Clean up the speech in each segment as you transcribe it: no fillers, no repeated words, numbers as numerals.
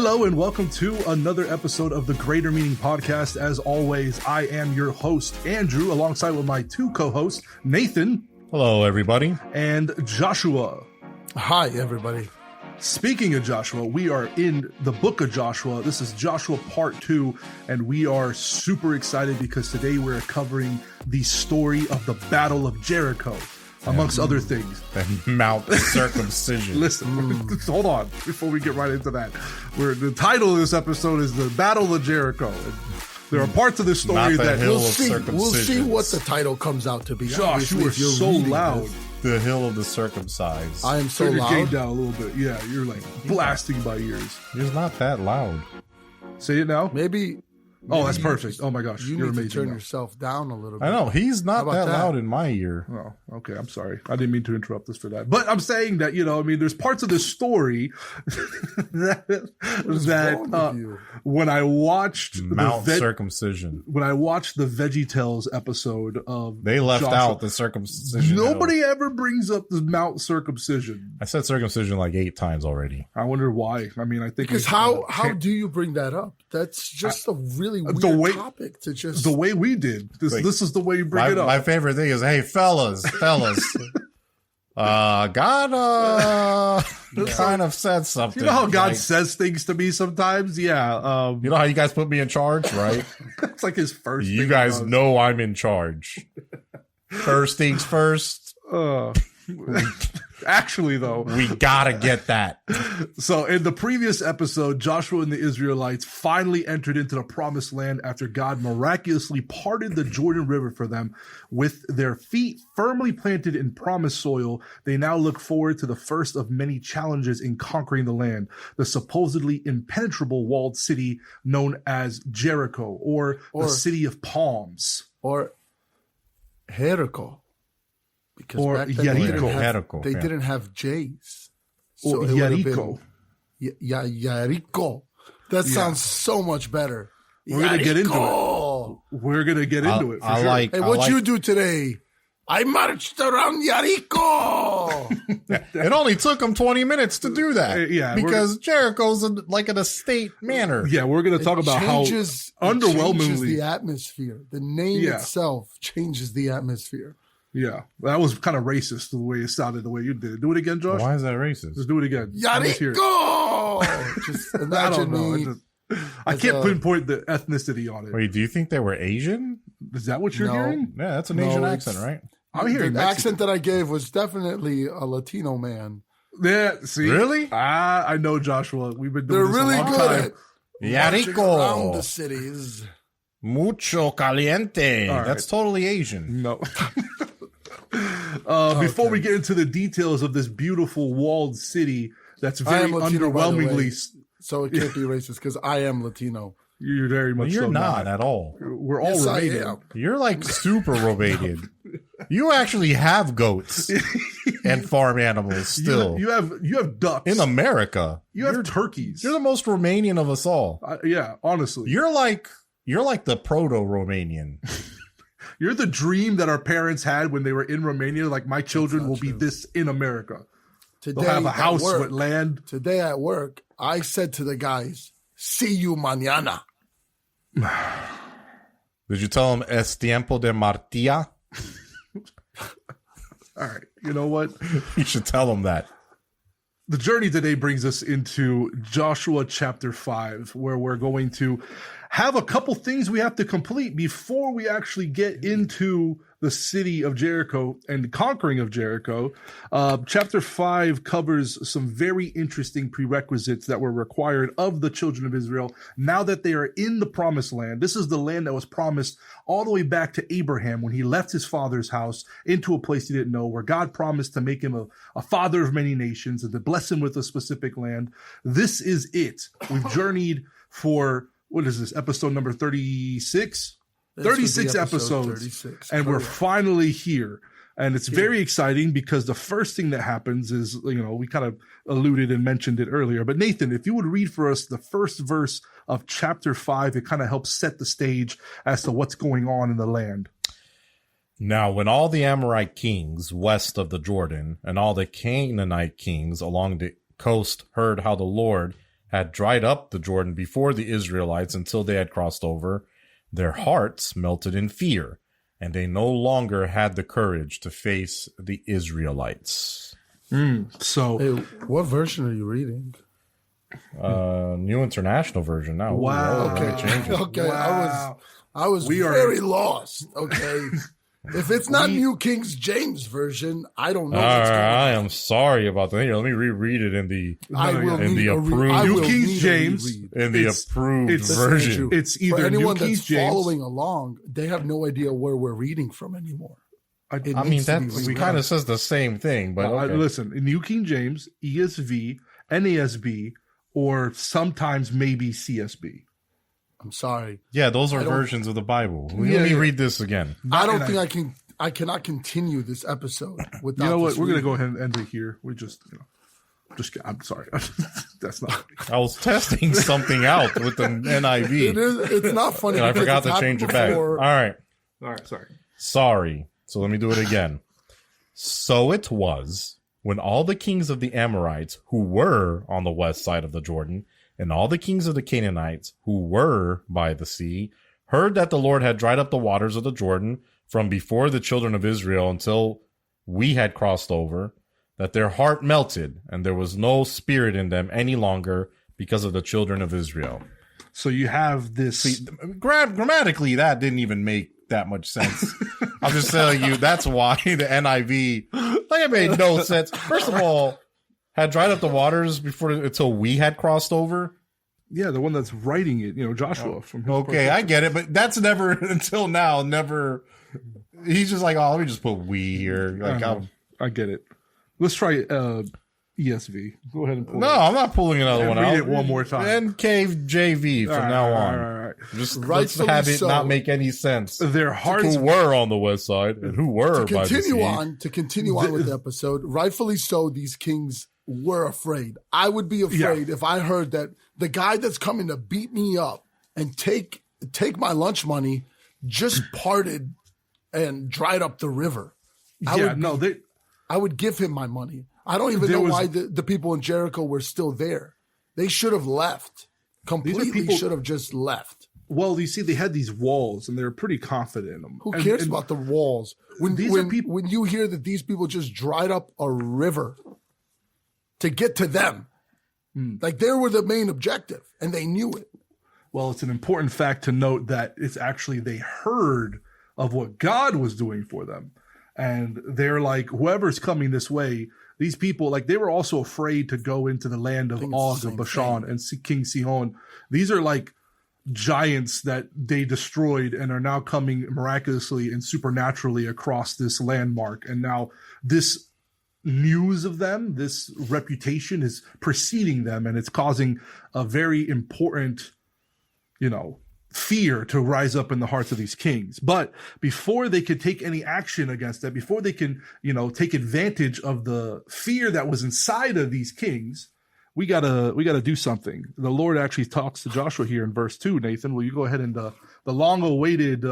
Hello and welcome to another episode of the Greater Meaning Podcast. As always, I am your host, Andrew, alongside with my two co-hosts, Nathan. Hello, everybody. And Joshua. Hi, everybody. Speaking of Joshua, we are in the book of Joshua. This is Joshua Part 2, and we are super excited because today we're covering the story of the Battle of Jericho, amongst other things. And Mount Circumcision. Listen, hold on, before we get right into that. The title of this episode is The Battle of Jericho. And there are parts of this story that we'll see what the title comes out to be. Josh, you are so loud. The Hill of the Circumcised. I am so Turn your loud. game down a little bit. Yeah, you're like blasting my ears. It's not that loud. Say it now. Maybe. Oh, that's perfect. Oh my gosh, You you're need amazing. to turn now. yourself down a little bit. I know. He's not How that about that? loud in my ear. Oh, okay. I'm sorry. I didn't mean to interrupt us for that. But I'm saying that, there's parts of the story that when I watched Mount Circumcision. when I watched the VeggieTales episode of They left Joshua, out the circumcision. nobody ever brings up the Mount Circumcision. I said circumcision like 8 times already. I wonder why. I mean, I think Because how do you bring that up? That's just a really weird topic to just. the way we did this is the way you bring it up. My favorite thing is, hey, fellas. God kind of said something. You know how God like, says things to me sometimes? Yeah. you know how you guys put me in charge, right? It's like his first You thing guys he does. know I'm in charge. First things first. Actually, though, We gotta get that. so in the previous episode, Joshua and the Israelites finally entered into the promised land after God miraculously parted the Jordan River for them. With their feet firmly planted in promised soil, they now look forward to the first of many challenges in conquering the land, the supposedly impenetrable walled city known as Jericho, or the city of palms. Or Jericho. Because Or back then Jericho. they didn't have J's. Or it would have Jericho. been Jericho. That sounds so much better. We're going to get into it. We're going to get into it for sure. Hey, what you do today? I marched around Jericho. It only took them 20 minutes to do that. Yeah, because Jericho's like an estate manor. Yeah, we're going to talk about how It changes underwhelmingly the atmosphere. The name itself changes the atmosphere. Yeah, that was kind of racist the way it sounded, the way you did it. Do it again, Josh. Why is that racist? Just do it again. Let's hear it. Jericho. Just I imagine don't know. me. I can't pinpoint the ethnicity on it. Wait, do you think they were Asian? Is that what you're No. hearing? Yeah, that's an No, Asian it's- accent, right? I'm hearing the Mexican. accent that I gave was definitely a Latino man. Yeah, see? Really? I know, Joshua. We've been doing They're this really a long good time. at marching around the Jericho. cities. Mucho caliente. All right. That's totally Asian. No. Before we get into the details of this beautiful walled city that's I very am Latino, by the way. underwhelmingly... So it can't be racist because I am Latino. You're very much You're so not at all. We're all Yes, I Romanian. am. You're like super Romanian. You actually have goats and farm animals still. You have ducks. In America. You have turkeys. You're the most Romanian of us all. Yeah, honestly. You're like the proto-Romanian. You're the dream that our parents had when they were in Romania. Like, my children will be this in America. Today They'll have a at house work- with land. Today at work, I said to the guys, "See you mañana." Did you tell him es tiempo de martilla? All right. You know what? You should tell him that. The journey today brings us into Joshua chapter 5, where we're going to have a couple things we have to complete before we actually get into the city of Jericho and the conquering of Jericho. Chapter 5 covers some very interesting prerequisites that were required of the children of Israel now that they are in the promised land. This is the land that was promised all the way back to Abraham when he left his father's house into a place he didn't know, where God promised to make him a father of many nations and to bless him with a specific land. This is it. We've journeyed for, what is this, episode number 36? 36 episodes, 36, and we're correct. finally here. And it's very exciting because the first thing that happens is, we kind of alluded and mentioned it earlier. But Nathan, if you would read for us the first verse of chapter 5, it kind of helps set the stage as to what's going on in the land. Now, when all the Amorite kings west of the Jordan and all the Canaanite kings along the coast heard how the Lord had dried up the Jordan before the Israelites until they had crossed over, their hearts melted in fear, and they no longer had the courage to face the Israelites. So, Hey, what version are you reading? New International Version now. Wow. Let me change it. Okay, Wow. I was We are- very lost. Okay, if it's not New King James Version, I don't know. All What's going right, on. I am sorry about that. Here, let me reread it in the I will in need the a approved- I New will King need a James. reread. in the It's- approved it's- version. Andrew, it's either for anyone New King that's James. following along, they have no idea where we're reading from anymore. It I mean, needs to be that reread. kind of says the same thing, but okay. Listen, New King James, ESV, NASB, or sometimes maybe CSB. I'm sorry. Yeah, those are I don't- versions of the Bible. Let Yeah, me yeah. read this again. I don't think I can. I cannot continue this episode without. You know what? this We're gonna reading. go ahead and end it here. We just, I'm sorry. That's not. I was testing something out with the NIV, It is. It's not funny. and I because forgot it's to happened change it back. All before. right. All right, sorry. Sorry. So let me do it again. So it was when all the kings of the Amorites who were on the west side of the Jordan and all the kings of the Canaanites who were by the sea heard that the Lord had dried up the waters of the Jordan from before the children of Israel until we had crossed over, that their heart melted and there was no spirit in them any longer because of the children of Israel. So you have this. See, grammatically, that didn't even make that much sense. I'm just telling you, that's why the NIV, like, it made no sense. First of all, had dried up the waters until we had crossed over. Yeah, the one that's writing it, Joshua from his Okay, I get it, but that's never until now. Never. He's just like, oh, let me just put we here. Like, I get it. Let's try ESV. Go ahead and pull no, it. I'm not pulling another one Read out. it one more time. NKJV from All right, now all on. right, all right. Just let's Rightfully have it so. not make any sense. Their hearts. Who were on the west side and who were To by the continue sea. on. To continue on with the episode, rightfully so. These kings were afraid. I would be afraid if I heard that the guy that's coming to beat me up and take my lunch money just parted and dried up the river. I would give him my money. I don't even know why the people in Jericho were still there. They should have left. Completely should have just left. Well, you see, they had these walls, and they were pretty confident in them. Who cares about the walls? When you hear that these people just dried up a river to get to them, like they were the main objective, and they knew it. Well, it's an important fact to note that it's actually they heard of what God was doing for them. And they're like, whoever's coming this way, these people, like, they were also afraid to go into the land of Og, of Bashan, and King Sihon. These are like giants that they destroyed and are now coming miraculously and supernaturally across this landmark. And now this news of them, this reputation is preceding them, and it's causing a very important, fear to rise up in the hearts of these kings. But before they could take any action against that, before they can, take advantage of the fear that was inside of these kings, we gotta do something. The Lord actually talks to Joshua here in verse 2. Nathan, will you go ahead and the long-awaited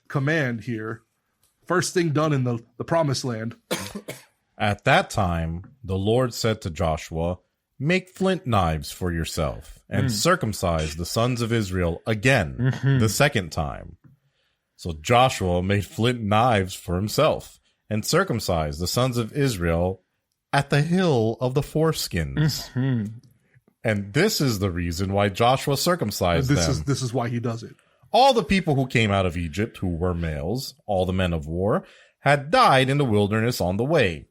command here? First thing done in the promised land. At that time, the Lord said to Joshua, "Make flint knives for yourself and circumcise the sons of Israel again the second time." So Joshua made flint knives for himself and circumcised the sons of Israel at the hill of the foreskins. And this is the reason why Joshua circumcised them. This is why he does it. All the people who came out of Egypt, who were males, all the men of war, had died in the wilderness on the way,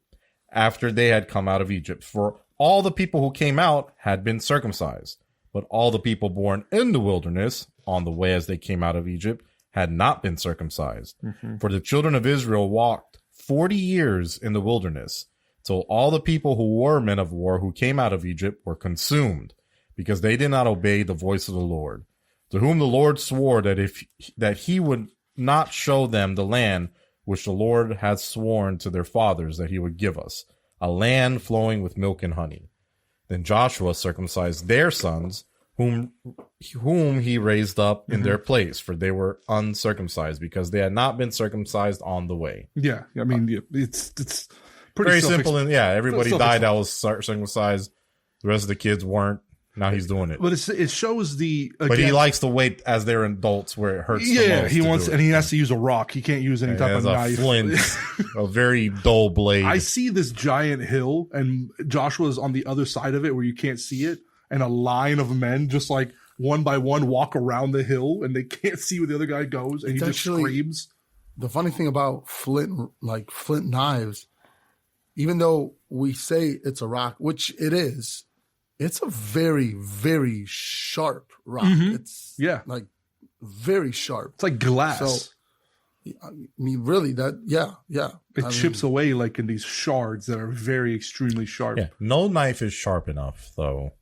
after they had come out of Egypt. For all the people who came out had been circumcised, but all the people born in the wilderness, on the way as they came out of Egypt, had not been circumcised. For the children of Israel walked 40 years in the wilderness, till all the people who were men of war who came out of Egypt were consumed, because they did not obey the voice of the Lord, to whom the Lord swore that he would not show them the land which the Lord had sworn to their fathers that he would give us, a land flowing with milk and honey. Then Joshua circumcised their sons, whom he raised up in their place, for they were uncircumcised, because they had not been circumcised on the way. Yeah, I mean, it's pretty Very simple, and everybody died that was circumcised. The rest of the kids weren't. Now he's doing it. But it shows but he likes to wait as they're adults where it hurts. Yeah, he wants, and he has to use a rock. He can't use any type of knife. Flint, a very dull blade. I see this giant hill, and Joshua's on the other side of it where you can't see it, and a line of men just like one by one walk around the hill, and they can't see where the other guy goes, and he just screams. The funny thing about flint knives, even though we say it's a rock, which it is, it's a very, very sharp rock. Mm-hmm. It's like very sharp. It's like glass. So, I mean, really, It chips away like in these shards that are very extremely sharp. Yeah, no knife is sharp enough, though,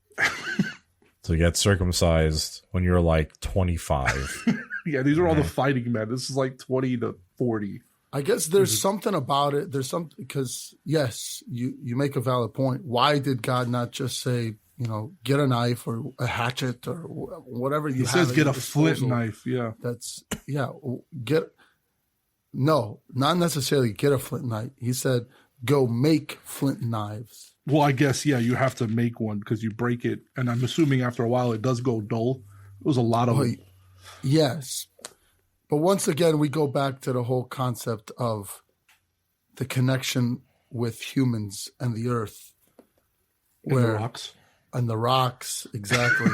to get circumcised when you're like 25. Yeah, these are all the fighting men. This is like 20 to 40. I guess there's something about it. There's something, because yes, you make a valid point. Why did God not just say, get a knife or a hatchet or whatever you have? He says get a flint knife. Yeah. No, not necessarily get a flint knife. He said, go make flint knives. Well, I guess, you have to make one because you break it. And I'm assuming after a while it does go dull. It was a lot of it. Yes. But once again, we go back to the whole concept of the connection with humans and the earth. And the rocks. And the rocks, exactly.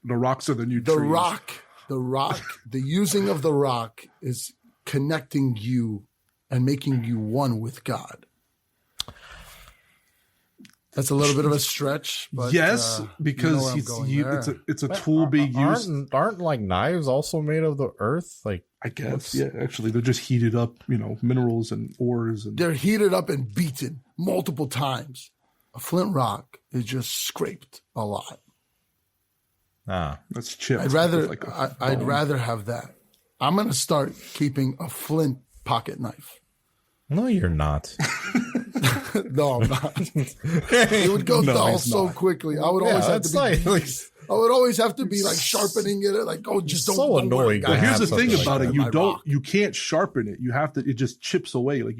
The rocks are the new trees. The rock, the using of the rock is connecting you and making you one with God. That's a little bit of a stretch, but yes, because it's a tool being used. Aren't like knives also made of the earth? Like, I guess, actually, they're just heated up, minerals and ores, and they're heated up and beaten multiple times. A flint rock is just scraped a lot. That's chipped. I'd rather have that. I'm gonna start keeping a flint pocket knife. No, you're not. No, I'm not. It would go dull so quickly. I would always have to be. I would always have to be like sharpening it. Like, just don't. So annoying. But here's the thing about it: you can't sharpen it. You have to. It just chips away. Like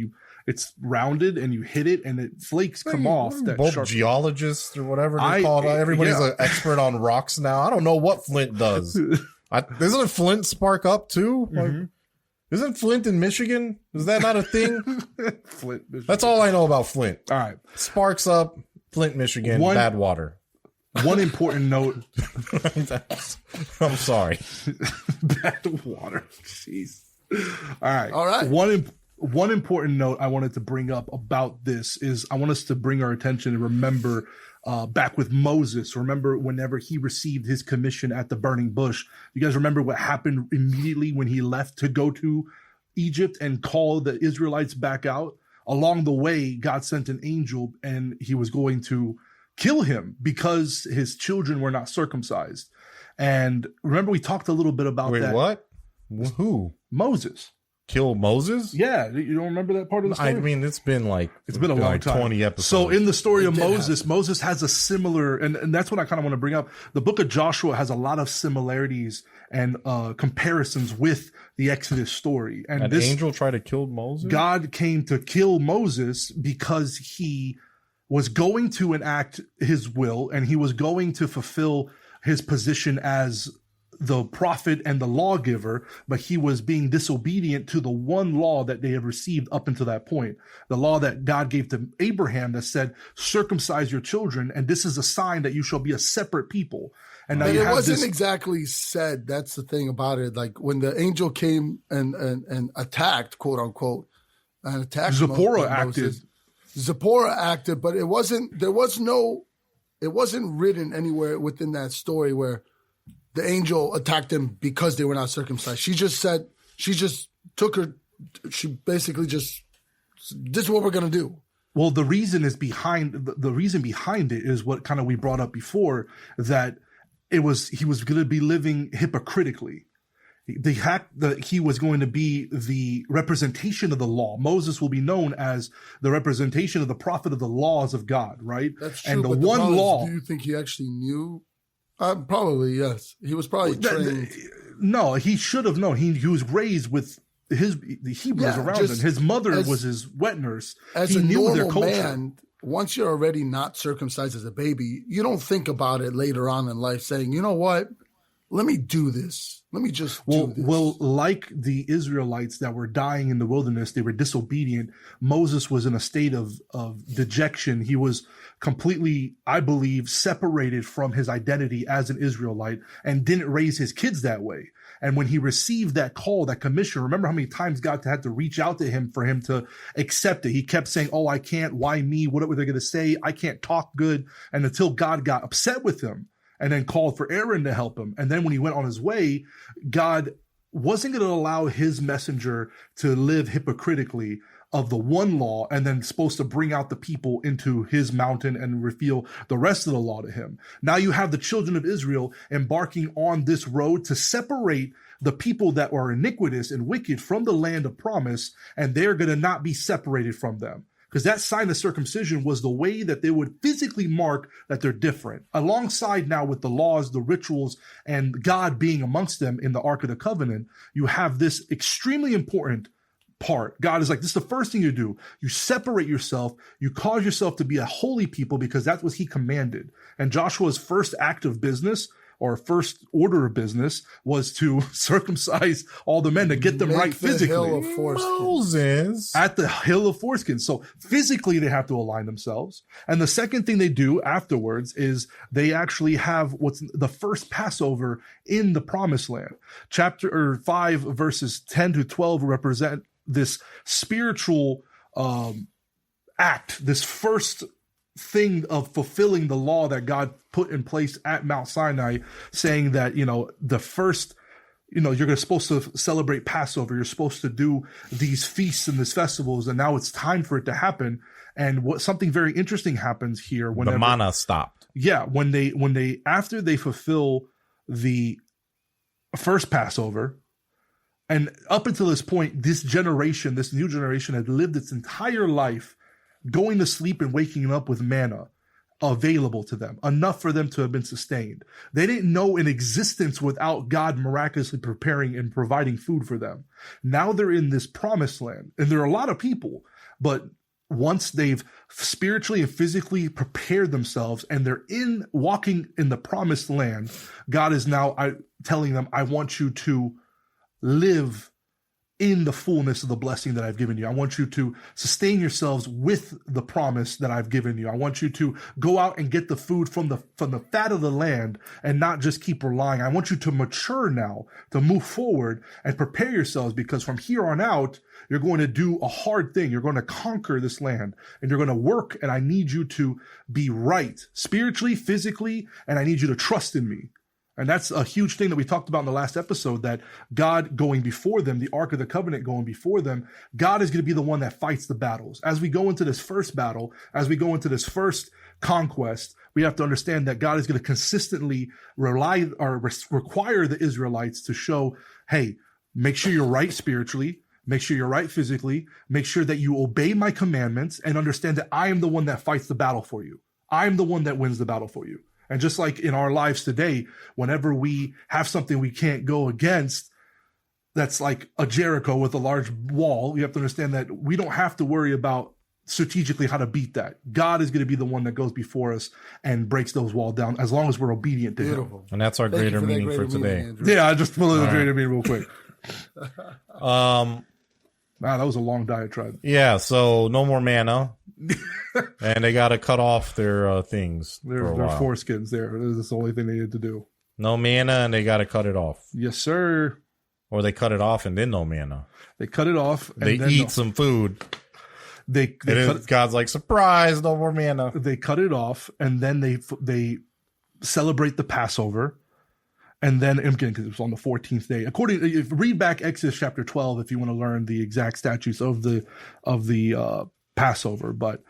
it's rounded, and you hit it, and flakes come off. Both geologists or whatever they're called. Everybody's an expert on rocks now. I don't know what flint does. Doesn't Flint spark up too? Mm-hmm. Isn't Flint in Michigan? Is that not a thing? Flint, Michigan. That's all I know about Flint. All right. Sparks up, Flint, Michigan, bad water. One important note. I'm sorry. Bad water. Jeez. All right. One important note I wanted to bring up about this is I want us to bring our attention and remember back with Moses. Remember whenever he received his commission at the burning bush. You guys remember what happened immediately when he left to go to Egypt and call the Israelites back out? Along the way, God sent an angel and he was going to kill him because his children were not circumcised. And remember we talked a little bit about that. Wait, what? Who? Moses. Kill Moses? Yeah, you don't remember that part of the story? I mean, it's been a long time. 20 episodes. So in the story of Moses has a similar, and that's what I kind of want to bring up. The book of Joshua has a lot of similarities and comparisons with the Exodus story. And this angel tried to kill Moses? God came to kill Moses because he was going to enact his will and he was going to fulfill his position as the prophet and the lawgiver, but he was being disobedient to the one law that they had received up until that point. The law that God gave to Abraham that said, circumcise your children, and this is a sign that you shall be a separate people. And now it wasn't exactly said. That's the thing about it. Like when the angel came and attacked, quote unquote, and attacked Zipporah acted. Zipporah acted, but it wasn't written anywhere within that story where the angel attacked them because they were not circumcised. She basically just, this is what we're going to do. Well, the reason behind it is what kind of we brought up before, that he was going to be living hypocritically. He was going to be the representation of the law. Moses will be known as the representation of the prophet of the laws of God, right? That's true. And the one law. Do you think he actually knew? Probably, yes. He was probably trained. No, he should have known. He was raised with the Hebrews around him. His mother was his wet nurse. He knew their culture. Man, once you're already not circumcised as a baby, you don't think about it later on in life saying, you know what? Let me do this. Let me just do this. Well, like the Israelites that were dying in the wilderness, they were disobedient. Moses was in a state of dejection. He was completely, I believe, separated from his identity as an Israelite and didn't raise his kids that way. And when he received that call, that commission, remember how many times God had to reach out to him for him to accept it. He kept saying, oh, I can't. Why me? What were they going to say? I can't talk good. And until God got upset with him and then called for Aaron to help him. And then when he went on his way, God wasn't going to allow his messenger to live hypocritically of the one law and then supposed to bring out the people into his mountain and reveal the rest of the law to him. Now you have the children of Israel embarking on this road to separate the people that are iniquitous and wicked from the land of promise, and they're going to not be separated from them. Because that sign of circumcision was the way that they would physically mark that they're different. Alongside now with the laws, the rituals, and God being amongst them in the Ark of the Covenant, you have this extremely important part. God is like, this is the first thing you do. You separate yourself. You cause yourself to be a holy people because that's what he commanded. And Joshua's first act of business or first order of business was to circumcise all the men to get them right physically. Hill of foreskin. Moses. At the hill of foreskin. So physically they have to align themselves. And the second thing they do afterwards is they actually have what's the first Passover in the promised land. Chapter 5 verses 10 to 12 represent this spiritual act, this first thing of fulfilling the law that God put in place at Mount Sinai, saying that, the first, you're supposed to celebrate Passover. You're supposed to do these feasts and these festivals. And now it's time for it to happen. And something very interesting happens here. Whenever, the manna stopped. Yeah. When they, after they fulfill the first Passover, and up until this point, this new generation had lived its entire life going to sleep and waking up with manna available to them, enough for them to have been sustained. They didn't know an existence without God miraculously preparing and providing food for them. Now they're in this promised land, and there are a lot of people, but once they've spiritually and physically prepared themselves and they're walking in the promised land, God is now telling them, I want you to live in the fullness of the blessing that I've given you. I want you to sustain yourselves with the promise that I've given you. I want you to go out and get the food from the fat of the land and not just keep relying. I want you to mature now, to move forward and prepare yourselves, because from here on out, you're going to do a hard thing. You're going to conquer this land and you're going to work. And I need you to be right spiritually, physically, and I need you to trust in me. And that's a huge thing that we talked about in the last episode, that God going before them, the Ark of the Covenant going before them, God is going to be the one that fights the battles. As we go into this first battle, as we go into this first conquest, we have to understand that God is going to consistently require the Israelites to show, hey, make sure you're right spiritually, make sure you're right physically, make sure that you obey my commandments, and understand that I am the one that fights the battle for you. I'm the one that wins the battle for you. And just like in our lives today, whenever we have something we can't go against, that's like a Jericho with a large wall, you have to understand that we don't have to worry about strategically how to beat that. God is going to be the one that goes before us and breaks those walls down as long as we're obedient to him. And that's our greater meaning for today. Yeah, I just pulled the greater meaning real quick. Wow, that was a long diatribe. Yeah, so no more manna. And they got to cut off their things. Their foreskins there. That's the only thing they needed to do. No manna, and they got to cut it off. Yes, sir. Or they cut it off and then no manna. They cut it off. And they eat some food. God's like, surprise, no more manna. They cut it off, and then they celebrate the Passover. And then, again, because it was on the 14th day. Read back Exodus chapter 12 if you want to learn the exact statutes of the Passover. But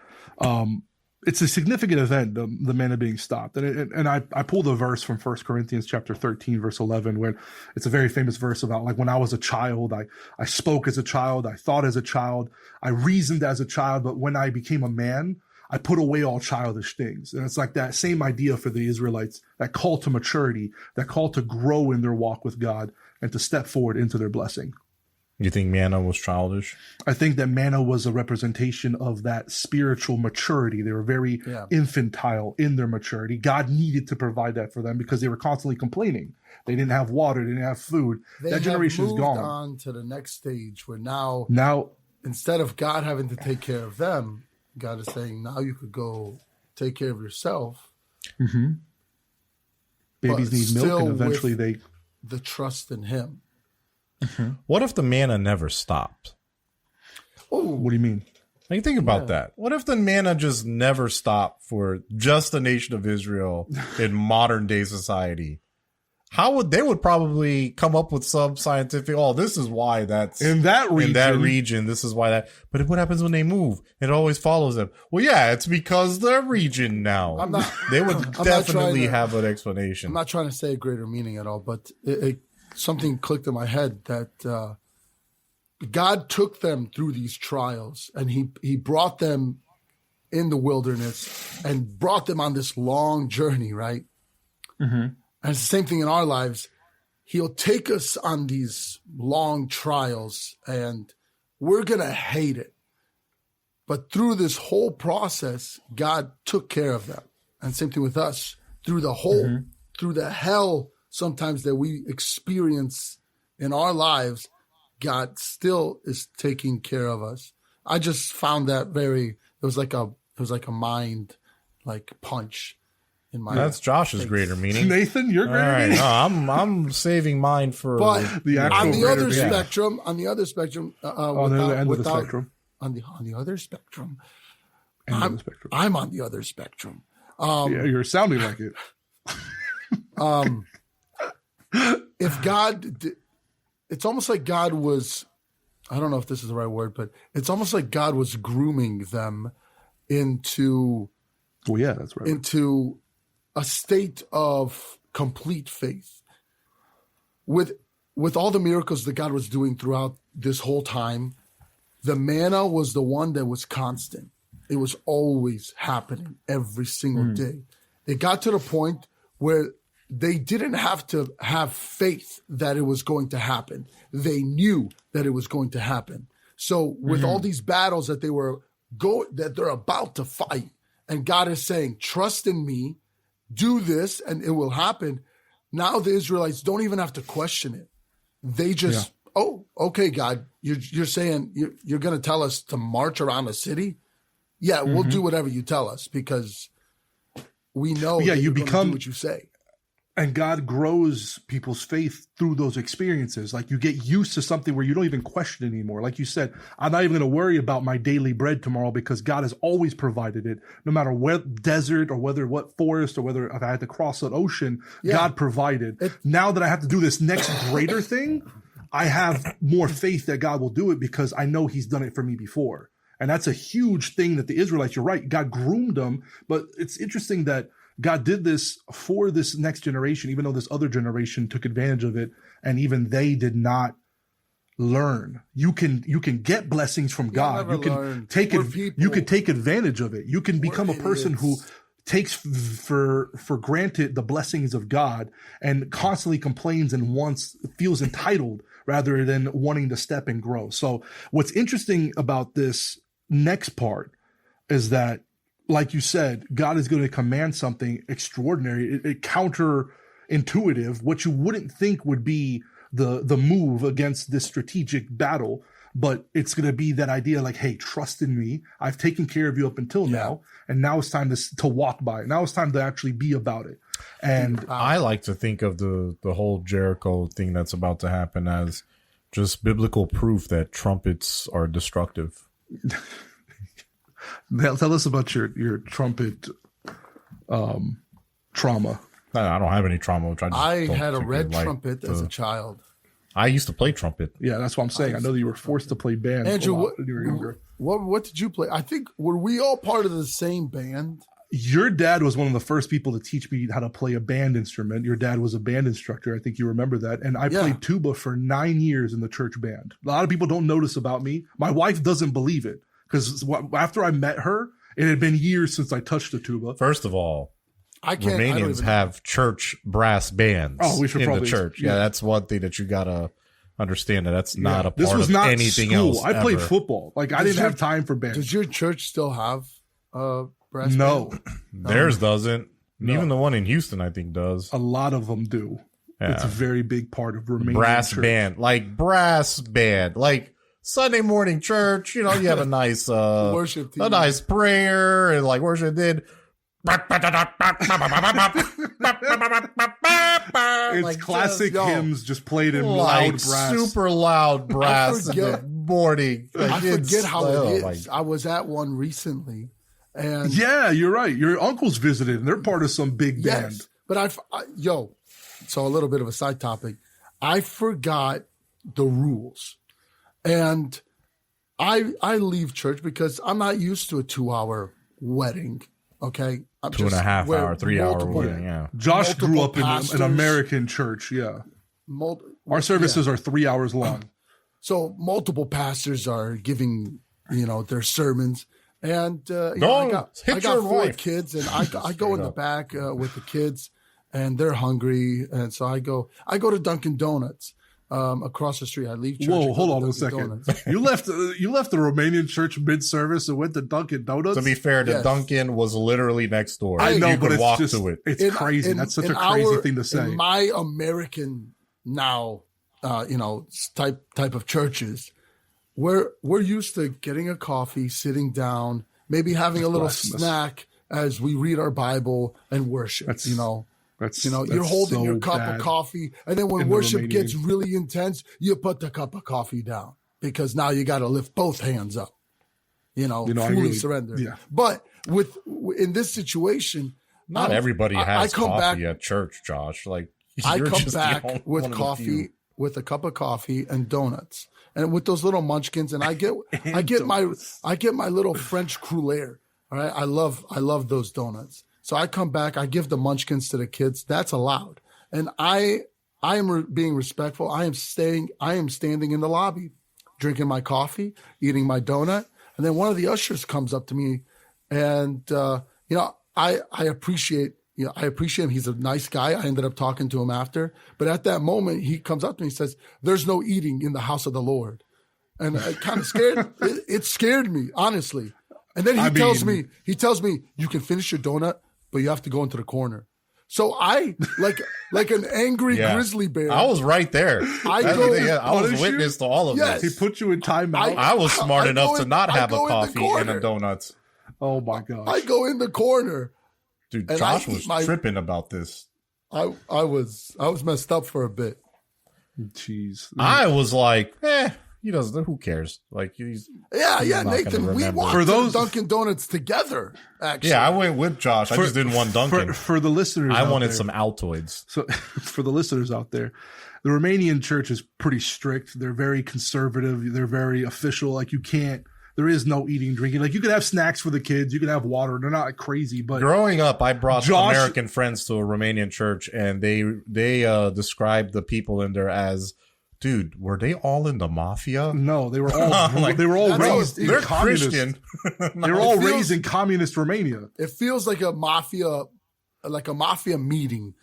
it's a significant event, the manna being stopped. And I pulled a verse from 1 Corinthians chapter 13, verse 11, where it's a very famous verse about, like, when I was a child, I spoke as a child, I thought as a child, I reasoned as a child, but when I became a man, I put away all childish things. And it's like that same idea for the Israelites, that call to maturity, that call to grow in their walk with God and to step forward into their blessing. You think manna was childish? I think that manna was a representation of that spiritual maturity. They were very infantile in their maturity. God needed to provide that for them because they were constantly complaining. They didn't have water, they didn't have food. That generation is gone. On to the next stage where now instead of God having to take care of them, God is saying, now you could go take care of yourself. Mm-hmm. Babies need milk, and eventually the trust in Him. Mm-hmm. What if the manna never stopped? Oh, what do you mean? Like, think about that. What if the manna just never stopped for just the nation of Israel in modern day society? How would they probably come up with some scientific? Oh, this is why that's in that region. This is why that. But what happens when they move? It always follows them. Well, yeah, it's because their region now. They would definitely have an explanation. I'm not trying to say a greater meaning at all, but something clicked in my head that God took them through these trials, and He brought them in the wilderness and brought them on this long journey, right? Mm-hmm. And it's the same thing in our lives. He'll take us on these long trials and we're going to hate it. But through this whole process, God took care of them. And same thing with us. Through the hell sometimes that we experience in our lives, God still is taking care of us. I just found that it was like a mind punch. That's Josh's greater meaning. Nathan, your greater meaning. No, I'm saving mine for the actual. On the other spectrum, on the other spectrum, I'm on the other spectrum. You're sounding like it. If God, it's almost like God was. I don't know if this is the right word, but it's almost like God was grooming them into. Well, yeah, that's right. Into a state of complete faith. With all the miracles that God was doing throughout this whole time, the manna was the one that was constant. It was always happening every single day. It got to the point where they didn't have to have faith that it was going to happen. They knew that it was going to happen. So with all these battles that they're about to fight, and God is saying, trust in me, do this, and it will happen. Now the Israelites don't even have to question it. They just, oh, okay, God, you're saying you're going to tell us to march around a city? Yeah, we'll do whatever you tell us because we know that you become do what you say. And God grows people's faith through those experiences. Like you get used to something where you don't even question it anymore. Like you said, I'm not even going to worry about my daily bread tomorrow because God has always provided it. No matter what desert or what forest or whether if I had to cross an ocean, God provided. Now that I have to do this next greater thing, I have more faith that God will do it because I know He's done it for me before. And that's a huge thing that the Israelites, you're right, God groomed them. But it's interesting that God did this for this next generation, even though this other generation took advantage of it, and even they did not learn. You can get blessings from God. You can take it. You can take advantage of it. You can become a person who takes for granted the blessings of God and constantly complains and feels entitled rather than wanting to step and grow. So what's interesting about this next part is that, like you said, God is going to command something extraordinary, it counterintuitive, what you wouldn't think would be the move against this strategic battle. But it's going to be that idea like, hey, trust in me. I've taken care of you up until now. And now it's time to walk by it. Now it's time to actually be about it. And I like to think of the whole Jericho thing that's about to happen as just biblical proof that trumpets are destructive. Tell us about your trumpet trauma. I don't have any trauma. I had a red trumpet as a child. I used to play trumpet. Yeah, that's what I'm saying. I know that you were forced to play band. Andrew, when you were younger. What did you play? I think, were we all part of the same band? Your dad was one of the first people to teach me how to play a band instrument. Your dad was a band instructor. I think you remember that. And I played tuba for 9 years in the church band. A lot of people don't notice about me. My wife doesn't believe it because after I met her, it had been years since I touched the tuba. First of all, Romanians have church brass bands in the church. Yeah, that's one thing that you gotta understand that that's not a part this was of not anything school. else. I played ever. football. Like I didn't have time for band. Does your church still have brass No, band? Theirs doesn't. No. Even the one in Houston, I think, does. a lot of them do. Yeah. It's a very big part of Romanian Brass church. band, like Sunday morning church. You know, you have a nice Worship team. a nice prayer and like worship did. It's Like, classic just- hymns just played in like loud brass. super loud brass in the forget- morning. Like, I forget how it is. like- I was at one recently, and Yeah, you're right. Your uncles visited, and they're part of some big band. yes, but so a little bit of a side topic. I forgot the rules, and I leave church because I'm not used to a 2-hour wedding. Okay, I'm 2.5 where hour, 3 hour multiple- wedding. Yeah. Josh Multiple grew up in pastors. an American church. Yeah, our services are 3 hours long. So multiple pastors are giving, their sermons, and I Don't got hit your 4 wife. kids, and I go in the back with the kids, and they're hungry, and so I go to Dunkin' Donuts across the street. I leave church. and Whoa, go hold to on a Dunkin' second. Donuts. You left the Romanian church mid-service and went to Dunkin' Donuts. To be fair, the Yes. Dunkin' was literally next door. I know, you but could it's walk just to it. it's crazy. That's such a crazy thing to say. In my American now, type of churches, we're used to getting a coffee, sitting down, maybe having a little blasphemous. snack as we read our Bible and worship. That's You're that's holding so your cup bad. of coffee, and then when in the worship Romanian. gets really intense, you put the cup of coffee down because now you got to lift both hands up. I Fully really- surrender. yeah. But in this situation, Not everybody I has come coffee back- at church, Josh. Like I you're come just the back only with one of the coffee, few. with a cup of coffee and donuts, and with those little munchkins, and I get my little French croulier. All right, I love those donuts. So I come back, I give the munchkins to the kids. That's allowed, and I am being respectful. I am standing in the lobby, drinking my coffee, eating my donut, and then one of the ushers comes up to me, and I appreciate. I appreciate him. He's a nice guy. I ended up talking to him after. But at that moment, he comes up to me and says, "There's no eating in the house of the Lord." And it kind of scared, it scared me, honestly. And then he tells me, "You can finish your donut, but you have to go into the corner." So I, like an angry Yeah. grizzly bear. I was right there. I That's go- the thing, I was punish you? witness to all of Yes. He this. put you in timeout. I was smart I enough go to in- not I have a go in the coffee and corner. a donuts. Oh my gosh. I go in the corner. Dude, And Josh I eat was my- tripping about this. I was messed up for a bit. Jeez. I was like, he doesn't. Who cares? Like he's Yeah, He's not Nathan. gonna We remember. walked For to those- Dunkin' Donuts together. Actually, yeah. I went with Josh. I just didn't want Dunkin'. For the listeners, I out wanted there, some Altoids. So, for the listeners out there, the Romanian church is pretty strict. They're very conservative. They're very official. Like there is no eating, drinking. Like you can have snacks for the kids. You can have water. They're not crazy, but Growing up, I brought Josh- American friends to a Romanian church, and they described the people in there as, dude, were they all in the mafia? no, they were all Like, they were all that's raised in They're communist. Christian. They were all It feels- raised in communist Romania. it feels like a mafia meeting,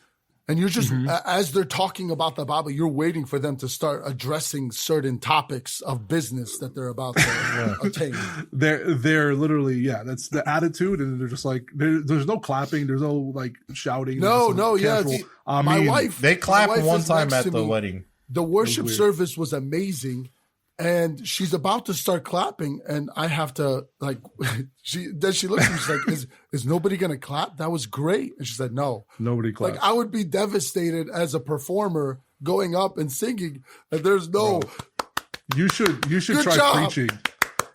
and you're just as they're talking about the Bible, you're waiting for them to start addressing certain topics of business that they're about to attain. They're literally that's the attitude, and they're just like there's no clapping, there's no like shouting. No, there's yeah. casual, My wife. They my clapped wife one is time next at to the me. wedding. The worship weird. service was amazing, and she's about to start clapping, and I have to she looks at me, she's like, is nobody gonna clap? That was great. And she said, no. Nobody claps. Like I would be devastated as a performer going up and singing, and there's no. You should Good try job. preaching.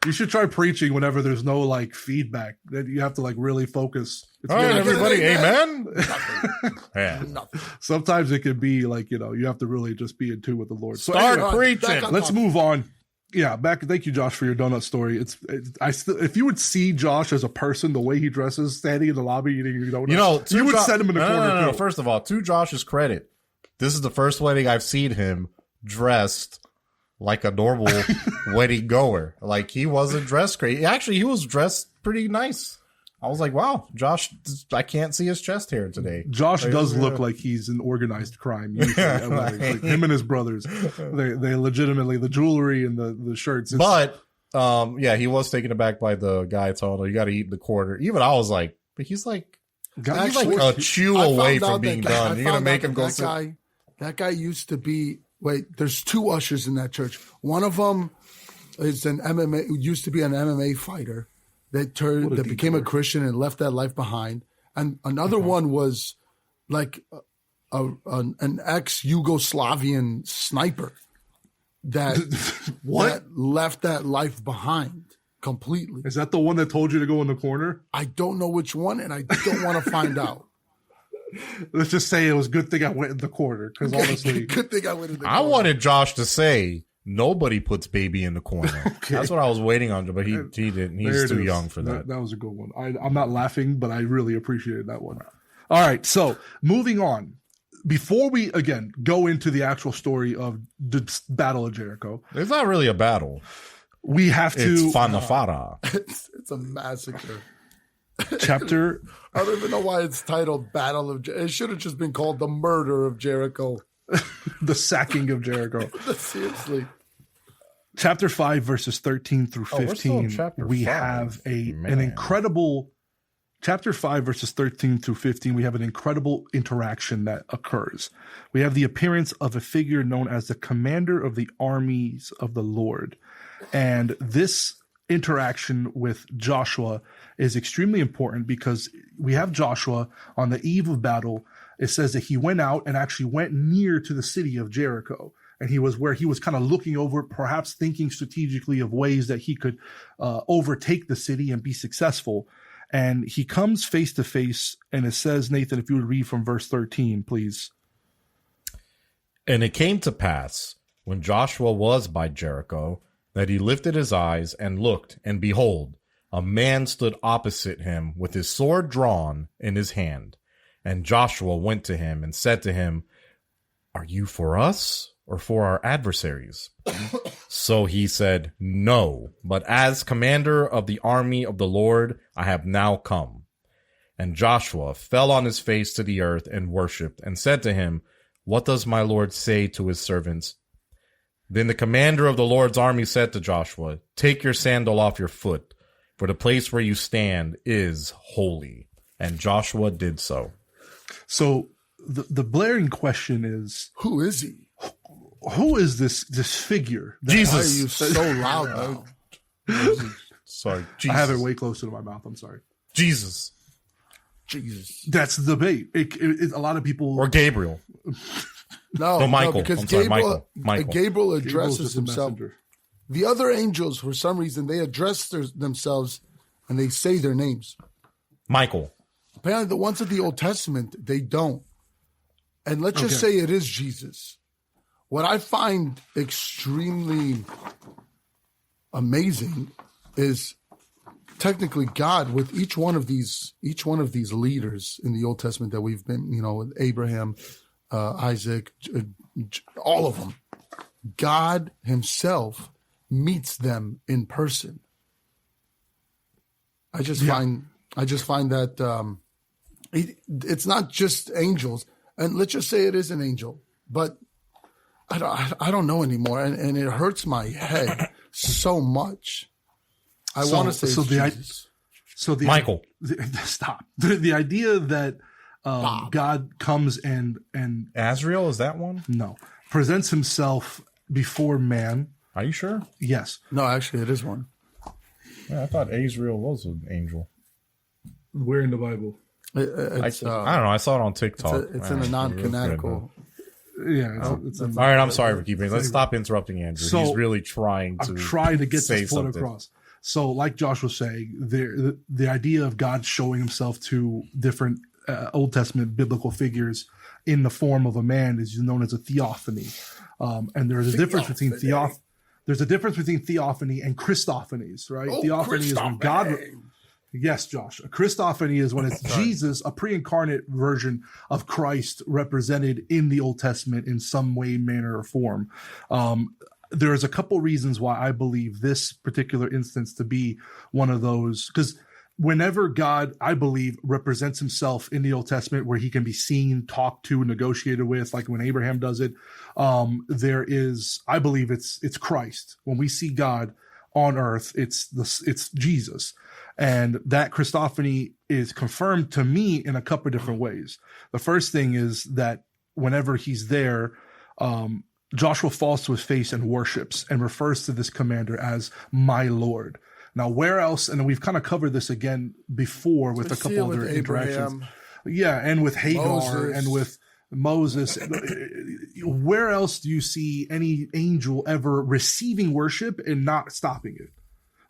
You should try preaching whenever there's no like feedback. That you have to like really focus. It's All right, really- everybody, Amen. amen. Yeah. Nothing. sometimes it can be like you have to really just be in tune with the Lord. So Start anyway, preaching. back on let's topic. move on. Yeah, back. Thank you, Josh, for your donut story. If you would see Josh as a person, the way he dresses, standing in the lobby eating your donuts, you would send him in the corner. No. too. First of all, to Josh's credit, this is the first wedding I've seen him dressed like a normal wedding goer. Like he wasn't dressed crazy. Actually, he was dressed pretty nice. I was like, wow, Josh, I can't see his chest hair today. Josh does look like he's in organized crime. Usually, like him and his brothers, they legitimately, the jewelry and the shirts. But yeah, he was taken aback by the guy telling him, you got to eat the quarter. Even I was like, but he's like a chew away from being done. You're gonna make him go. That guy used to be. Wait, there's 2 ushers in that church. One of them is an MMA. Used to be an MMA fighter that became a Christian and left that life behind. And another one was like an ex-Yugoslavian sniper that left that life behind completely. Is that the one that told you to go in the corner? I don't know which one, and I don't want to find out. Let's just say it was a good thing I went in the corner, because honestly, good thing I went in the corner. I wanted Josh to say nobody puts baby in the corner. Okay. That's what I was waiting on, but he didn't. He's too young for that. That was a good one. I'm not laughing, but I really appreciated that one. All right, so moving on. Before we again go into the actual story of the Battle of Jericho, it's not really a battle. We have to. It's fanafara. It's a massacre. Chapter. I don't even know why it's titled Battle of Jericho. It should have just been called The Murder of Jericho. The Sacking of Jericho. Seriously. Chapter 5, verses 13 through 15. We have an incredible. Chapter 5, verses 13 through 15, we have an incredible interaction that occurs. We have the appearance of a figure known as the commander of the armies of the Lord. And this interaction with Joshua is extremely important because we have Joshua on the eve of battle. It says that he went out and actually went near to the city of Jericho. And he was kind of looking over it, perhaps thinking strategically of ways that he could overtake the city and be successful. And he comes face to face, and it says, Nathan, if you would read from verse 13, please. And it came to pass, when Joshua was by Jericho, that he lifted his eyes and looked, and behold, a man stood opposite him with his sword drawn in his hand. And Joshua went to him and said to him, are you for us or for our adversaries? So he said, no, but as commander of the army of the Lord, I have now come. And Joshua fell on his face to the earth and worshipped and said to him, what does my Lord say to his servants? Then the commander of the Lord's army said to Joshua, take your sandal off your foot, for the place where you stand is holy. And Joshua did so. So the blaring question is, who is he? Who is this figure? Jesus. Why are you so loud now? Sorry. Jesus. I have it way closer to my mouth. I'm sorry. Jesus. That's the debate. A lot of people. Or Gabriel. No, Michael. Because I'm sorry, Michael. Gabriel addresses himself. Messenger. The other angels, for some reason, they address themselves and they say their names. Michael. Apparently, the ones of the Old Testament, they don't. And let's just say it is Jesus. What I find extremely amazing is technically God with each one of these leaders in the Old Testament that we've been, with Abraham, Isaac, all of them. God himself meets them in person. I just find that it's not just angels, and let's just say it is an angel, but I don't know anymore, and it hurts my head so much. I want to say Jesus. Michael. Stop. The idea that God comes and Azrael, is that one? No, presents himself before man. Are you sure? Yes. No, actually, it is one. Yeah, I thought Azrael was an angel. Where in the Bible? I don't know. I saw it on TikTok. It's in a non-canonical. Yeah. All right, I'm sorry for keeping. Let's stop interrupting Andrew. So, he's really trying to get this point across. So, like Josh was saying, the idea of God showing himself to different Old Testament biblical figures in the form of a man is known as a theophany. And there's a difference between theophany and Christophanies, right? Oh, theophany is when God. Yes, Josh. A Christophany is when it's Jesus, a pre-incarnate version of Christ represented in the Old Testament in some way, manner, or form. There's a couple reasons why I believe this particular instance to be one of those, because whenever God, I believe, represents himself in the Old Testament where he can be seen, talked to, negotiated with, like when Abraham does it, there is, I believe it's Christ. When we see God on earth, it's Jesus. And that Christophany is confirmed to me in a couple of different ways. The first thing is that whenever he's there, Joshua falls to his face and worships and refers to this commander as my Lord. Now, where else, and we've kind of covered this again before with a couple other interactions. Yeah, and with Hagar and with Moses. Where else do you see any angel ever receiving worship and not stopping it?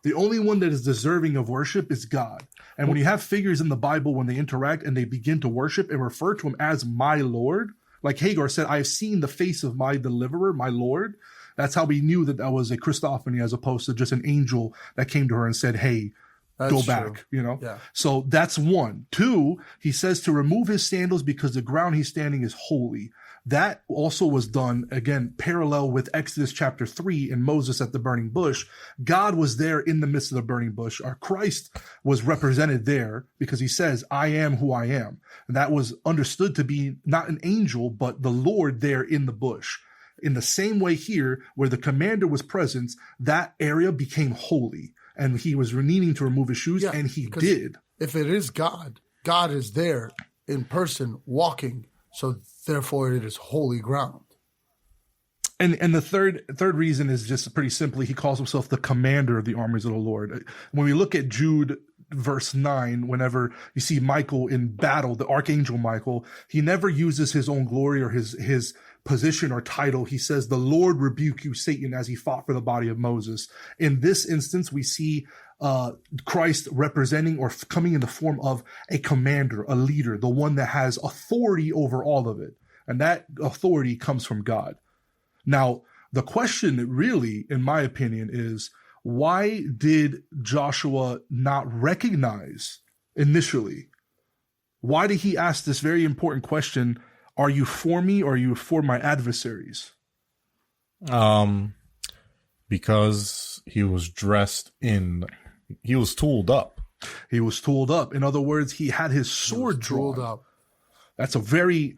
The only one that is deserving of worship is God. And when you have figures in the Bible, when they interact and they begin to worship and refer to him as my Lord, like Hagar said, I have seen the face of my deliverer, my Lord. That's how we knew that was a Christophany as opposed to just an angel that came to her and said, hey, go back, you know? Yeah. So that's one. Two, he says to remove his sandals because the ground he's standing is holy. That also was done, again, parallel with Exodus chapter 3 and Moses at the burning bush. God was there in the midst of the burning bush. Our Christ was represented there because he says, I am who I am. And that was understood to be not an angel, but the Lord there in the bush. In the same way here, where the commander was present, that area became holy. And he was needing to remove his shoes, and he did. If it is God, God is there in person walking. So therefore it is holy ground. And the third reason is just pretty simply, he calls himself the commander of the armies of the Lord. When we look at Jude verse 9, whenever you see Michael in battle, the archangel Michael, he never uses his own glory or his position or title. He says, the Lord rebuke you, Satan, as he fought for the body of Moses. In this instance, we see Christ representing or coming in the form of a commander, a leader, the one that has authority over all of it. And that authority comes from God. Now, the question really, in my opinion, is why did Joshua not recognize initially? Why did he ask this very important question, are you for me or are you for my adversaries? Because he was he was tooled up. He was tooled up. In other words, he had his sword drawn. Up. That's a very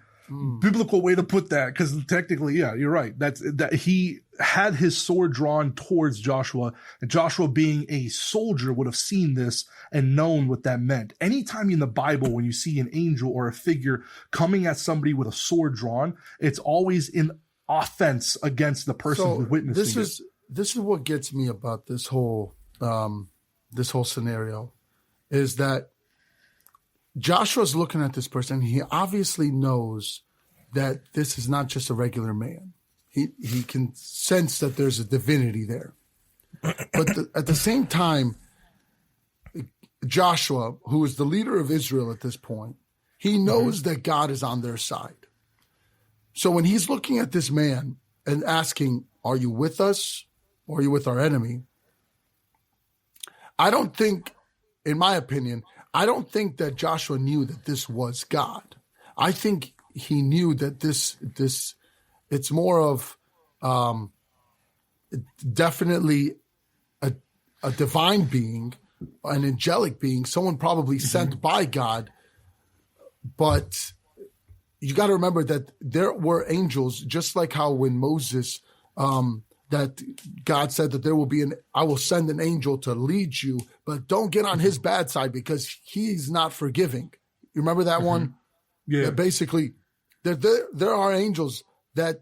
biblical way to put that, because technically, yeah, you're right. That he had his sword drawn towards Joshua, and Joshua, being a soldier, would have seen this and known what that meant. Anytime in the Bible, when you see an angel or a figure coming at somebody with a sword drawn, it's always in offense against the person who's witnessing it. This is what gets me about this whole scenario, is that Joshua's looking at this person. He obviously knows that this is not just a regular man. He can sense that there's a divinity there. But at the same time, Joshua, who is the leader of Israel at this point, he knows that God is on their side. So when he's looking at this man and asking, are you with us or are you with our enemy? I don't think, in my opinion, I don't think that Joshua knew that this was God. I think he knew that this it's more of definitely a divine being, an angelic being, someone probably sent by God. But you got to remember that there were angels, just like how when Moses, that God said that I will send an angel to lead you, but don't get on his bad side because he's not forgiving. You remember that one? Yeah. That basically, there are angels that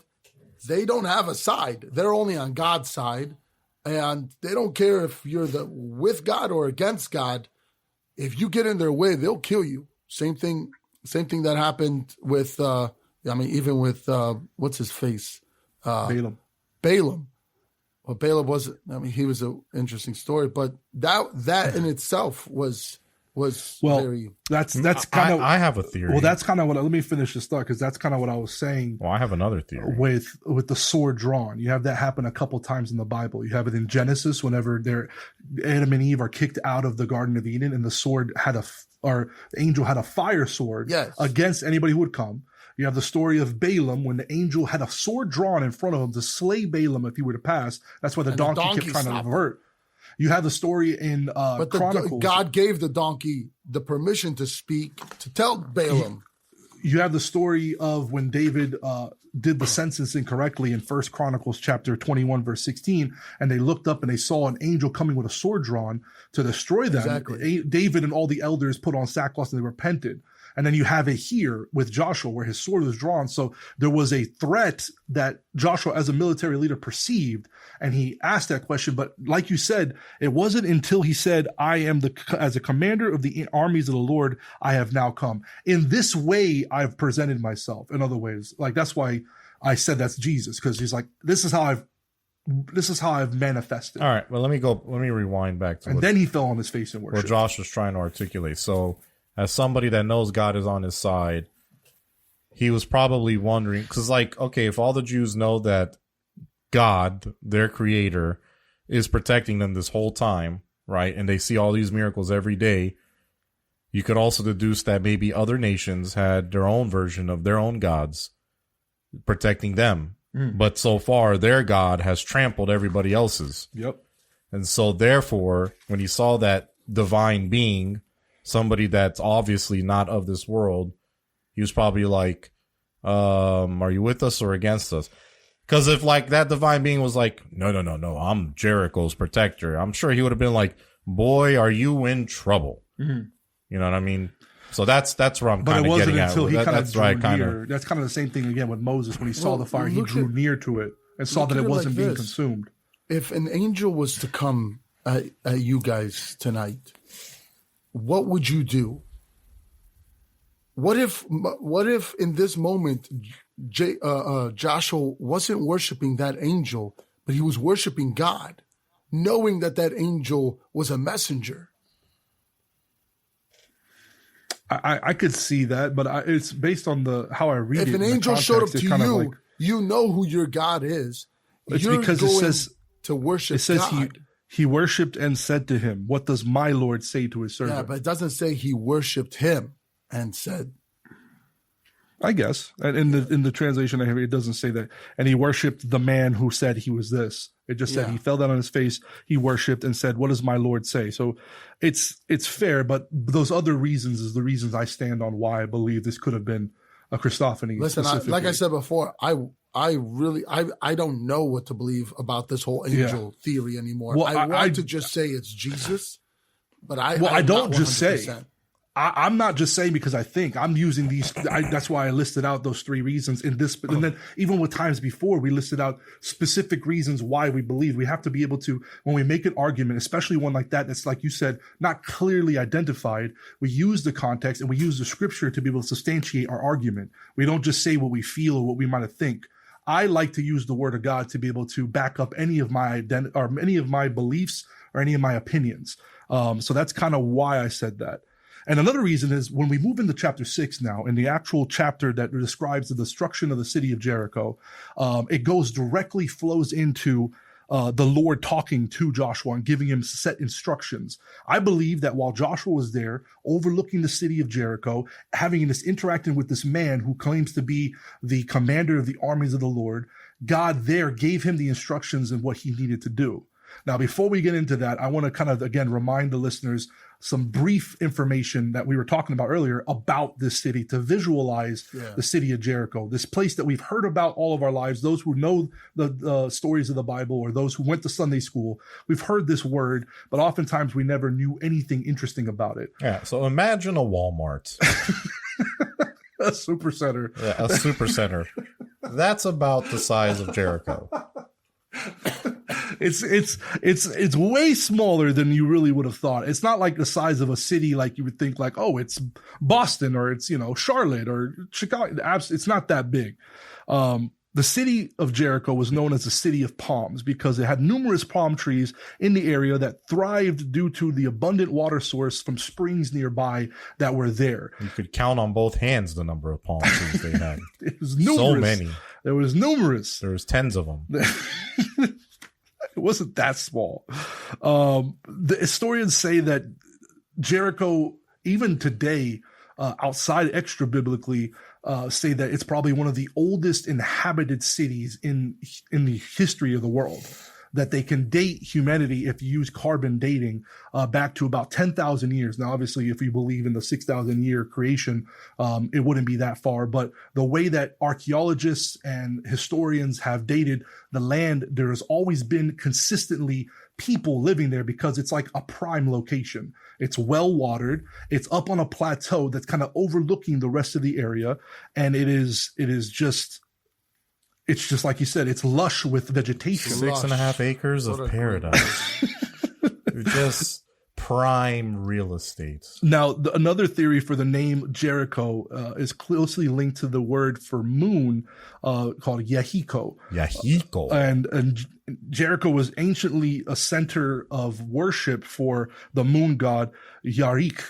they don't have a side. They're only on God's side, and they don't care if you're with God or against God. If you get in their way, they'll kill you. Same thing that happened with, even with, what's his face? Balaam. Well, Balaam wasn't, he was an interesting story, but that in itself was very. That's kind of. I have a theory. Well, that's kind of what. Let me finish this thought, because that's kind of what I was saying. Well, I have another theory with the sword drawn. You have that happen a couple times in the Bible. You have it in Genesis whenever Adam and Eve are kicked out of the Garden of Eden, and the angel had a fire sword against anybody who would come. You have the story of Balaam when the angel had a sword drawn in front of him to slay Balaam if he were to pass. That's why the donkey kept trying to avert. You have the story in But Chronicles. God gave the donkey the permission to speak, to tell Balaam. You have the story of when David did the census incorrectly in First Chronicles chapter 21, verse 16, and they looked up and they saw an angel coming with a sword drawn to destroy them. Exactly. David and all the elders put on sackcloth and they repented. And then you have it here with Joshua where his sword was drawn. So there was a threat that Joshua as a military leader perceived. And he asked that question. But like you said, it wasn't until he said, I am as a commander of the armies of the Lord, I have now come. In this way, I've presented myself. In other ways, like that's why I said that's Jesus. Because he's like, this is how I've manifested. All right. Well, let me rewind back to and then he fell on his face in worship. what Josh was trying to articulate. So as somebody that knows God is on his side, he was probably wondering, because like, okay, if all the Jews know that God, their creator, is protecting them this whole time, right? And they see all these miracles every day, you could also deduce that maybe other nations had their own version of their own gods protecting them. But so far, their God has trampled everybody else's. Yep. And so therefore, when he saw that divine being, somebody that's obviously not of this world, he was probably like, are you with us or against us? Because if like that divine being was like, no, I'm Jericho's protector, I'm sure he would have been like, boy, are you in trouble? You know what I mean? So that's where I'm kind of getting at. Until he kind of drew kinda, near. That's kind of the same thing again with Moses. When he saw the fire, he drew near to it and saw that it wasn't being consumed. If an angel was to come at you guys tonight, what would you do? What if in this moment Joshua wasn't worshiping that angel, but he was worshiping God, knowing that angel was a messenger? I could see that, but it's based on how I read it. If an angel showed up to you, like, you know who your God is. It's because it says to worship. It says God. he worshipped and said to him, "What does my Lord say to his servant?" Yeah, but it doesn't say he worshipped him and said. I guess, and in the translation I have, it doesn't say that. And he worshipped the man who said he was this. It just said he fell down on his face, he worshipped and said, "What does my Lord say?" So it's fair, but those other reasons is the reasons I stand on why I believe this could have been a Christophany. Listen, like I said before, I really don't know what to believe about this whole angel theory anymore. Well, I want to just say it's Jesus, but I don't just say. I'm not just saying because I think I'm using these. That's why I listed out those three reasons in this. And then even with times before, we listed out specific reasons why we believe. We have to be able to, when we make an argument, especially one like that, that's like you said, not clearly identified. We use the context and we use the scripture to be able to substantiate our argument. We don't just say what we feel or what we might think. I like to use the word of God to be able to back up any of my or any of my beliefs or any of my opinions. So that's kind of why I said that. And another reason is when we move into chapter 6 now, in the actual chapter that describes the destruction of the city of Jericho, it flows into the Lord talking to Joshua and giving him set instructions. I believe that while Joshua was there, overlooking the city of Jericho, interacting with this man who claims to be the commander of the armies of the Lord, God there gave him the instructions and what he needed to do. Now, before we get into that, I want to kind of, again, remind the listeners some brief information that we were talking about earlier about this city to visualize the city of Jericho, this place that we've heard about all of our lives. Those who know the stories of the Bible or those who went to Sunday school, we've heard this word, but oftentimes we never knew anything interesting about it. Yeah, so imagine a Walmart. A supercenter. Yeah, a supercenter. That's about the size of Jericho. It's way smaller than you really would have thought. It's not like the size of a city like you would think like, oh, it's Boston or it's, Charlotte or Chicago. It's not that big. The city of Jericho was known as the city of palms because it had numerous palm trees in the area that thrived due to the abundant water source from springs nearby that were there. You could count on both hands the number of palm trees they had. It was numerous. So many. There was numerous. There was tens of them. It wasn't that small. The historians say that Jericho, even today, outside extra biblically, say that it's probably one of the oldest inhabited cities in the history of the world. that they can date humanity if you use carbon dating back to about 10,000 years. Now, obviously, if you believe in the 6,000 year creation, it wouldn't be that far. But the way that archaeologists and historians have dated the land, there has always been consistently people living there because it's like a prime location. It's well watered. It's up on a plateau that's kind of overlooking the rest of the area. And it's just like you said, it's lush with vegetation. 6.5 acres of paradise. Just prime real estate. Now, another theory for the name Jericho is closely linked to the word for moon called Yahiko. Yahiko. And Jericho was anciently a center of worship for the moon god Yarik,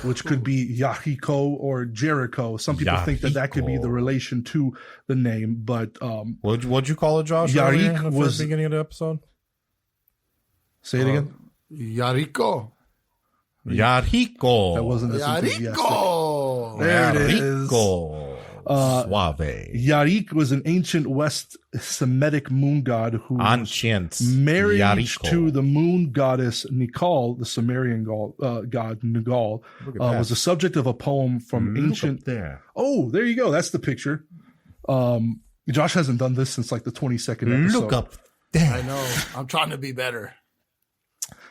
which could be Yahiko or Jericho. Some people think that could be the relation to the name, but what'd you call it, Josh? Yarik was the beginning of the episode. Say it again. Yariko. Yariko. That wasn't a Yariko. There it is. Suave. Yarik was an ancient West Semitic moon god who was married Yariko. to the moon goddess Nikal, the Sumerian god Nigal, was the subject of a poem from ancient. There. Oh, there you go. That's the picture. Josh hasn't done this since like the 22nd episode. Look up there. I know. I'm trying to be better.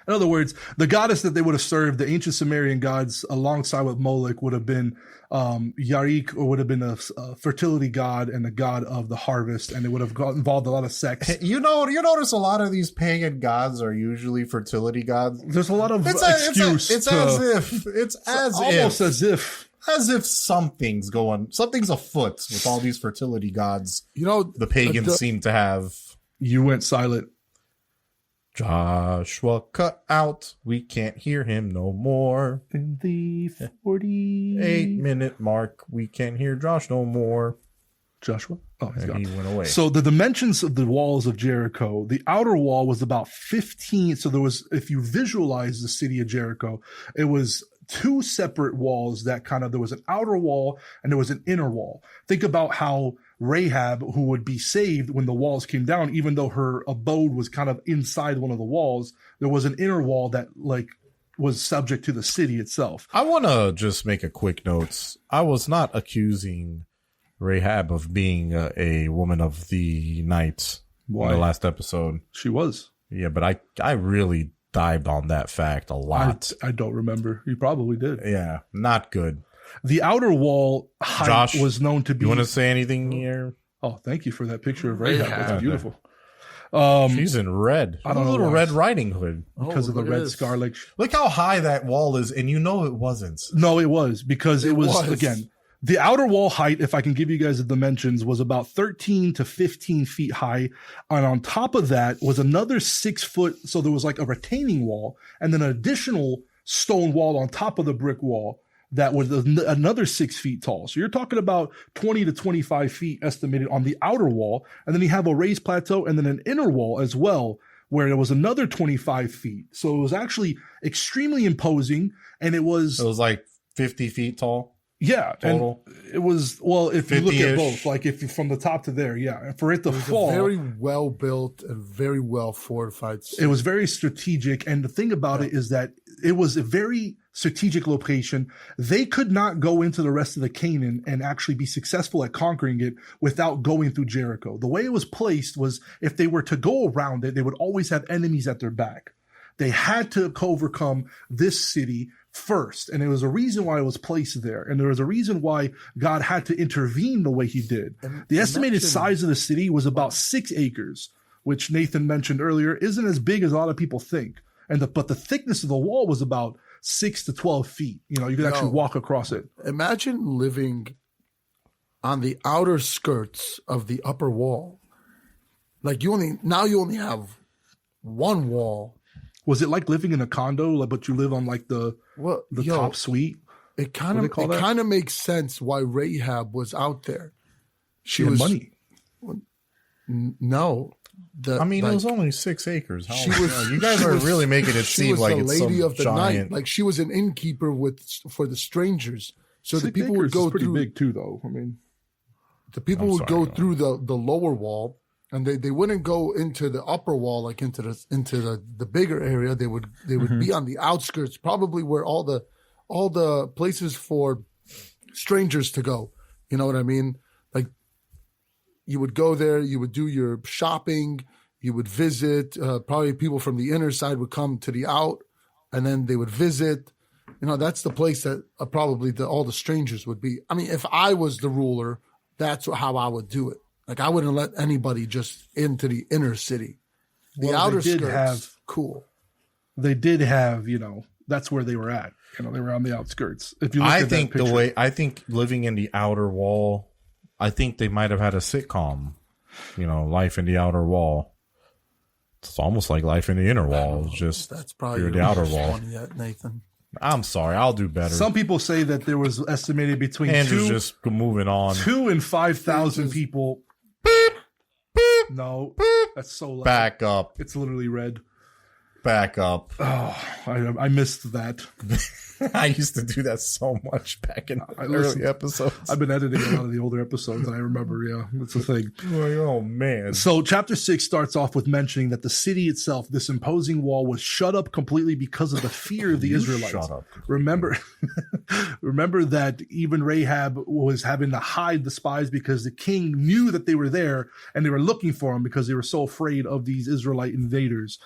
In other words, the goddess that they would have served, the ancient Sumerian gods, alongside with Moloch, would have been Yarik, or would have been a fertility god and a god of the harvest, and it would have involved a lot of sex. You notice a lot of these pagan gods are usually fertility gods. There's a lot of excuse. It's almost as if something's afoot with all these fertility gods. The pagans seem to have. You went silent. Joshua cut out. We can't hear him no more. In the 48-minute mark, we can't hear Josh no more. Joshua? Oh, he's gone. He went away. So the dimensions of the walls of Jericho, the outer wall was about 15. So there was, if you visualize the city of Jericho, it was two separate walls that there was an outer wall and there was an inner wall. Think about how Rahab, who would be saved when the walls came down, even though her abode was kind of inside one of the walls, there was an inner wall that was subject to the city itself. I want to just make a quick note. I was not accusing Rahab of being a woman of the night. Why? In the last episode. She was. Yeah, but I really dived on that fact a lot. I don't remember. You probably did. Yeah, not good. The outer wall height Josh, was known to be. You want to say anything here? Oh, thank you for that picture of Rahab. That's beautiful. She's in red. I don't know. Little Red Riding Hood. Because of the red scar. Look how high that wall is, and it wasn't. No, it was, because it was, again, the outer wall height, if I can give you guys the dimensions, was about 13 to 15 feet high. And on top of that was another 6 foot. So there was like a retaining wall and then an additional stone wall on top of the brick wall that was another 6 feet tall. So you're talking about 20 to 25 feet estimated on the outer wall. And then you have a raised plateau and then an inner wall as well, where there was another 25 feet. So it was actually extremely imposing. And it was like 50 feet tall. Yeah. Total. And it was, well, if you look at 50-ish. both, like if you from the top to there, yeah. And for it to fall. Very well built and very well fortified city. It was very strategic. And the thing about it is that it was a very strategic location. They could not go into the rest of the Canaan and actually be successful at conquering it without going through Jericho. The way it was placed was, if they were to go around it, they would always have enemies at their back. They had to overcome this city first. And there was a reason why it was placed there. And there was a reason why God had to intervene the way he did. The estimated size of the city was about 6 acres, which Nathan mentioned earlier isn't as big as a lot of people think. But the thickness of the wall was about 6 to 12 feet. You could actually walk across it. Imagine living on the outer skirts of the upper wall. Like you only have one wall. Was it like living in a condo, but you live on like the top suite? It kind of makes sense why Rahab was out there. She had money. No. It was only 6 acres. You guys are really making it seem like it's some lady of the giant. night. Like she was an innkeeper for the strangers. So 6 the people acres would go is pretty through. big too, though. The people would go through the lower wall and they wouldn't go into the upper wall, like into the bigger area. They would be on the outskirts, probably where all the places for strangers to go. You know what I mean? Like, you would go there, you would do your shopping, you would visit. Probably people from the inner side would come to the out, and then they would visit. You know, that's the place that probably all the strangers would be. I mean, if I was the ruler, that's how I would do it. Like, I wouldn't let anybody just into the inner city. The outer skirts, cool. They did have, that's where they were at. They were on the outskirts. If you look at that picture. I think living in the outer wall, I think they might have had a sitcom, Life in the Outer Wall. It's almost like Life in the Inner Wall. It's just that's probably the outer wall. One yet, Nathan. I'm sorry, I'll do better. Some people say that there was estimated between Andrew's just moving on. 2 and 5,000 people. Beep, beep, no, beep, that's so loud. Back up. It's literally red. Back up. Oh, I missed that. I used to do that so much back in early episodes. I've been editing a lot of the older episodes, and I remember, that's the thing. Oh, man. So chapter 6 starts off with mentioning that the city itself, this imposing wall, was shut up completely because of the fear of the Israelites. Shut up. Remember that even Rahab was having to hide the spies because the king knew that they were there, and they were looking for them because they were so afraid of these Israelite invaders.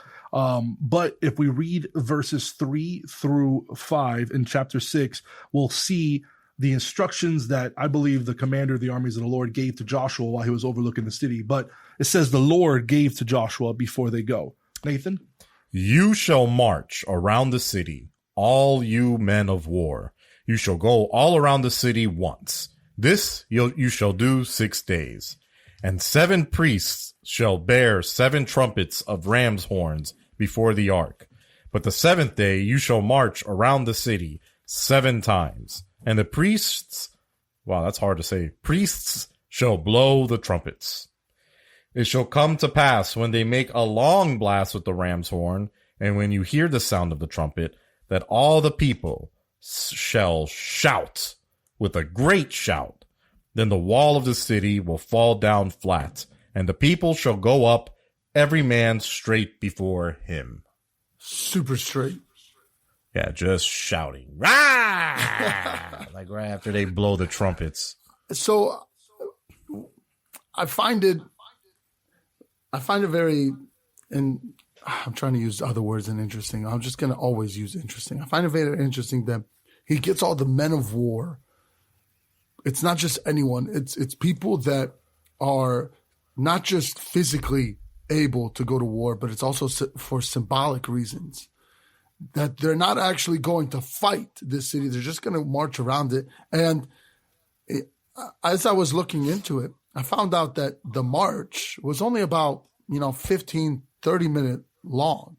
But if we read verses 3 through 5 in chapter 6, we'll see the instructions that I believe the commander of the armies of the Lord gave to Joshua while he was overlooking the city. But it says the Lord gave to Joshua before they go. Nathan? You shall march around the city, all you men of war. You shall go all around the city once. This you shall do 6 days. And 7 priests shall bear 7 trumpets of ram's horns before the ark. But the 7th day you shall march around the city 7 times. And the priests, wow, that's hard to say, priests shall blow the trumpets. It shall come to pass when they make a long blast with the ram's horn, and when you hear the sound of the trumpet, that all the people shall shout with a great shout. Then the wall of the city will fall down flat, and the people shall go up, every man straight before him. Super straight. Yeah, just shouting. Rah! Like right after they blow the trumpets. So I find it very, and I'm trying to use other words than interesting. I'm just going to always use interesting. I find it very interesting that he gets all the men of war. It's not just anyone. It's people that are not just physically able to go to war, but it's also for symbolic reasons. That they're not actually going to fight this city. They're just going to march around it. And as I was looking into it, I found out that the march was only about, 15, 30 minute long.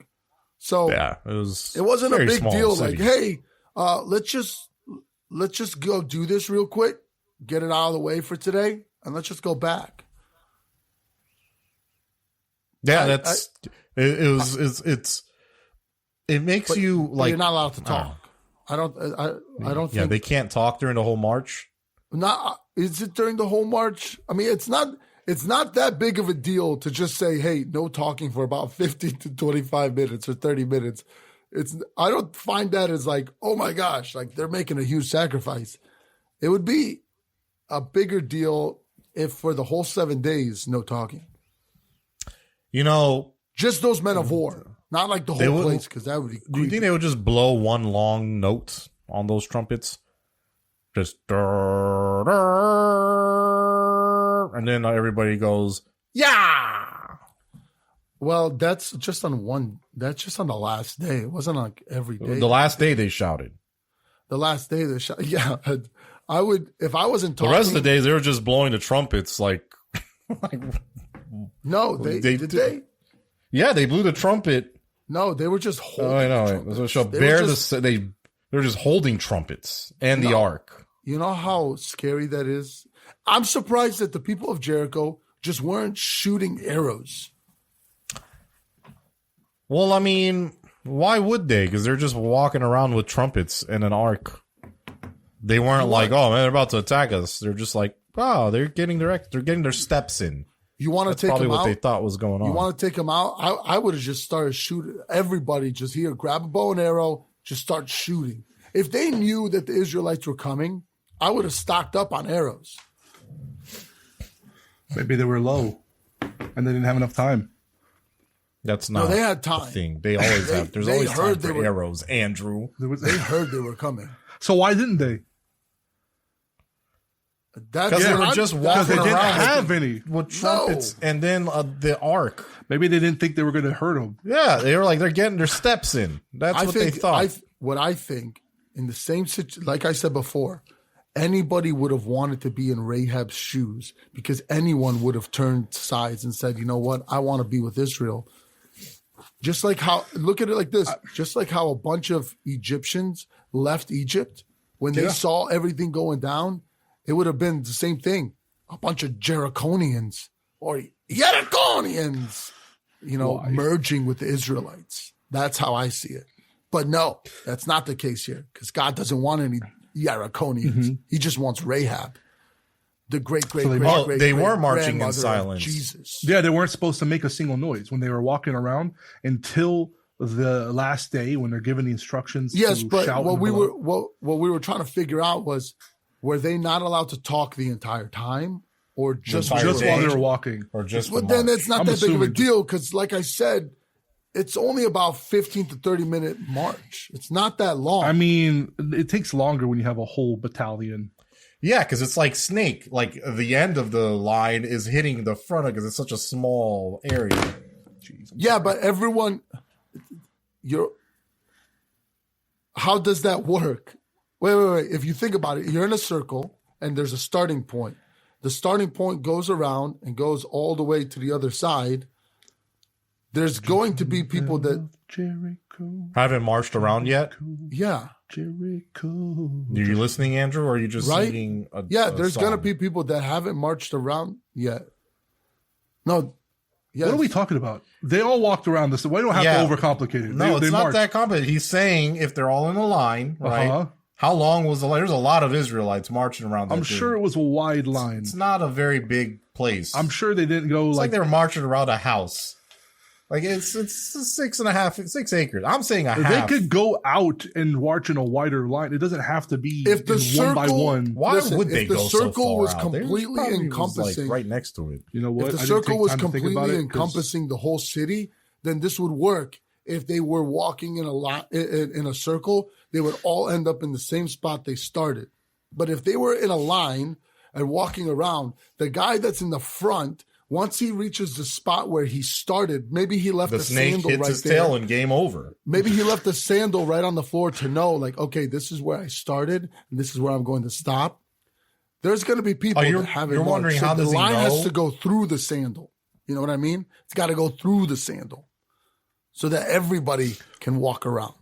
So yeah, it wasn't a big deal. City. Like, hey, let's just go do this real quick, get it out of the way for today, and let's just go back. Yeah, it makes you like you're not allowed to talk. I don't think. Yeah, they can't talk during the whole march. Is it during the whole march? I mean, it's not that big of a deal to just say, hey, no talking for about 15 to 25 minutes or 30 minutes. I don't find that as like, oh my gosh, like they're making a huge sacrifice. It would be a bigger deal if for the whole 7 days, no talking. Just those men of war, not like the whole place, because that would be creepy. Do you think they would just blow one long note on those trumpets? Just and then everybody goes, yeah. Well, that's just on the last day. It wasn't like every day. The last day they shouted. The last day they shouted. Yeah. I would, if I wasn't talking. The rest of the days they were just blowing the trumpets like no, did they? Yeah, they blew the trumpet. No, they were just holding. Oh, I know. So shall bear they're just holding trumpets and the ark. You know how scary that is? I'm surprised that the people of Jericho just weren't shooting arrows. Well, I mean, why would they? Because they're just walking around with trumpets and an ark. They weren't like, oh man, they're about to attack us. They're just like, oh, they're getting their steps in. You want to take probably them what out? they thought was going on. You want to take them out? I would have just started shooting. Everybody just here, grab a bow and arrow, just start shooting. If they knew that the Israelites were coming, I would have stocked up on arrows. Maybe they were low and they didn't have enough time. That's not they had time. a thing. They always have. There's always time heard for arrows, Andrew. They heard they were coming. So why didn't they? Because they were just Because walking they didn't around have any. with trumpets and then the ark. Maybe they didn't think they were going to hurt them. Yeah, they were like, they're getting their steps in. That's what they thought. What I think, in the same situation, like I said before, anybody would have wanted to be in Rahab's shoes because anyone would have turned sides and said, you know what, I want to be with Israel. Just like how, look at it like this, just like how a bunch of Egyptians left Egypt when they saw everything going down, it would have been the same thing. A bunch of Jerichonians or Yericonians, merging with the Israelites. That's how I see it. But no, that's not the case here because God doesn't want any Yericonians. Mm-hmm. He just wants Rahab, the great they were marching in silence. Jesus. Yeah, they weren't supposed to make a single noise when they were walking around until the last day when they're given the instructions. Yes, to but shout what we were trying to figure out was, were they not allowed to talk the entire time, or just while they were walking, or just? But then it's not that big of a deal because, like I said, it's only about 15 to 30-minute march. It's not that long. I mean, it takes longer when you have a whole battalion. Yeah, because it's like Snake. Like the end of the line is hitting the front because it's such a small area. Jeez, yeah, but everyone, how does that work? Wait. If you think about it, you're in a circle and there's a starting point. The starting point goes around and goes all the way to the other side. There's going to be people that Jericho haven't marched around yet. Yeah. Jericho. Are you listening, Andrew, or are you just singing a there's song? going to be people that haven't marched around yet. No. Yes. What are we talking about? They all walked around this. Why don't have to overcomplicate it? No, they it's not marched. that complicated. He's saying if they're all in a line, right? Uh-huh. How long was the line? There's a lot of Israelites marching around. I'm sure it was a wide line. It's not a very big place. I'm sure they didn't go like they were marching around a house. Like it's 6 acres. I'm saying a half. They could go out and march in a wider line. It doesn't have to be if the circle, one by one. Why would they go so far out? If the circle was out? completely encompassing, like right next to it. You know what? If the circle was completely encompassing the whole city, then this would work. If they were walking in a circle, they would all end up in the same spot they started. But if they were in a line and walking around, the guy that's in the front, once he reaches the spot where he started, maybe he left the snake sandal hits right his there. tail and game over. Maybe he left the sandal right on the floor to know, like, okay, this is where I started and this is where I'm going to stop. There's going to be people that haven't. You're wondering how the does he line know? has to go through the sandal. You know what I mean? It's got to go through the sandal so that everybody can walk around.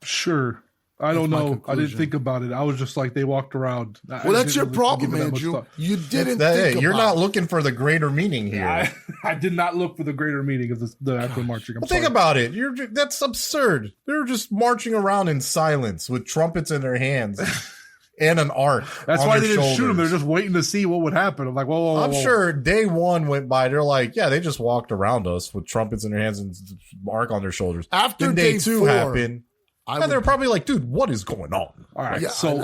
Sure. I don't know. I didn't think about it. I was just like, they walked around. Well, that's your problem, Andrew. You didn't think about it. You're not looking for the greater meaning here. I did not look for the greater meaning of the actual marching. Think about it. That's absurd. They're just marching around in silence with trumpets in their hands and an ark. That's why they didn't shoot them. They're just waiting to see what would happen. I'm like, whoa. I'm sure day one went by. They're like, yeah, they just walked around us with trumpets in their hands and ark on their shoulders. After then day day two 4, happened. And they're probably like, dude, what is going on? All right, yeah, so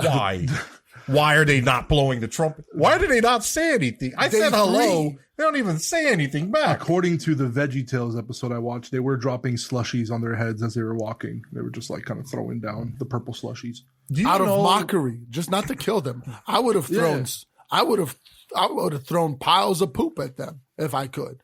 why are they not blowing the trumpet? Why did they not say anything? I said hello. They don't even say anything back. According to the VeggieTales episode I watched, they were dropping slushies on their heads as they were walking. They were just like kind of throwing down the purple slushies out of mockery, just not to kill them. I would have thrown. I would have thrown piles of poop at them if I could.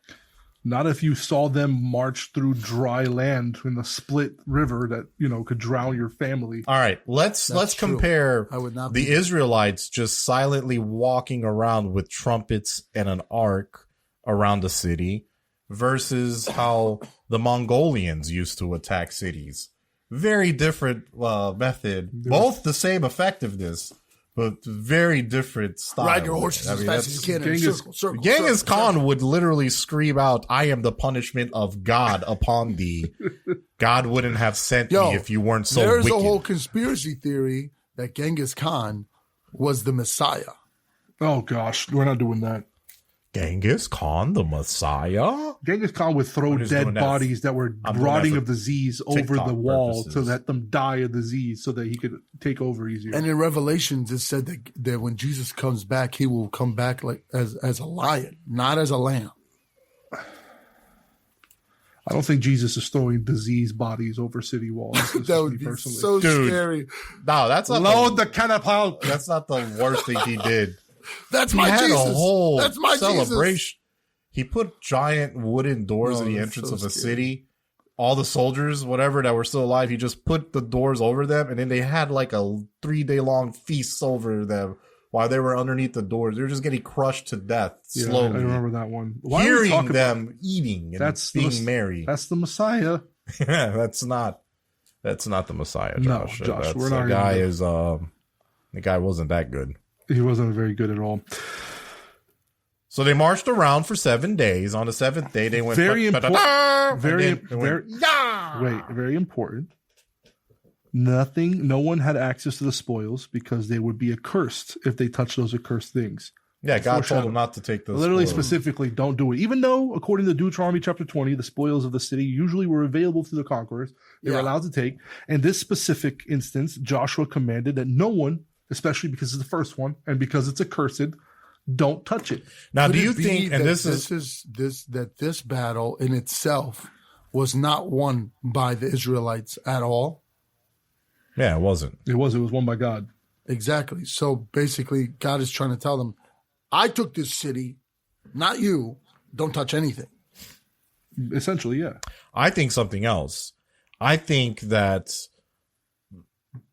Not if you saw them march through dry land in the split river that, could drown your family. All right, let's compare the Israelites just silently walking around with trumpets and an ark around the city versus how the Mongolians used to attack cities. Very different method, both the same effectiveness, but very different style. Ride your horses as fast as you can in a circle. Genghis Khan would literally scream out, "I am the punishment of God upon thee. God wouldn't have sent me if you weren't so wicked." There's a whole conspiracy theory that Genghis Khan was the Messiah. Oh, gosh. We're not doing that. Genghis Khan, the Messiah? Genghis Khan would throw dead bodies that were rotting of disease over the wall to let them die of disease so that he could take over easier. And in Revelations, it said that when Jesus comes back, he will come back like as a lion, not as a lamb. I don't think Jesus is throwing disease bodies over city walls. That would be so scary. No, that's not load the catapult. That's not the worst thing he did. That's my Jesus. A whole That's my celebration. Jesus. He put giant wooden doors at the entrance of the city. All the soldiers, whatever, that were still alive, he just put the doors over them, and then they had like a 3-day-long feast over them while they were underneath the doors. They were just getting crushed to death slowly. I remember that one. Hearing them eating and being merry. That's the Messiah. That's not the Messiah, Josh. No, Josh, we're not. The guy wasn't that good. He wasn't very good at all. So they marched around for 7 days. On the seventh day, they went very important. Very important. No one had access to the spoils because they would be accursed if they touched those accursed things. Yeah, God told them not to take those. Literally, specifically, don't do it. Even though, according to Deuteronomy chapter 20, the spoils of the city usually were available to the conquerors. They were allowed to take. In this specific instance, Joshua commanded that no one, especially because it's the first one and because it's accursed, don't touch it. Now, do you think, and this battle in itself was not won by the Israelites at all? Yeah, it wasn't. It was won by God. Exactly. So basically, God is trying to tell them, I took this city, not you. Don't touch anything. Essentially, yeah. I think something else. I think that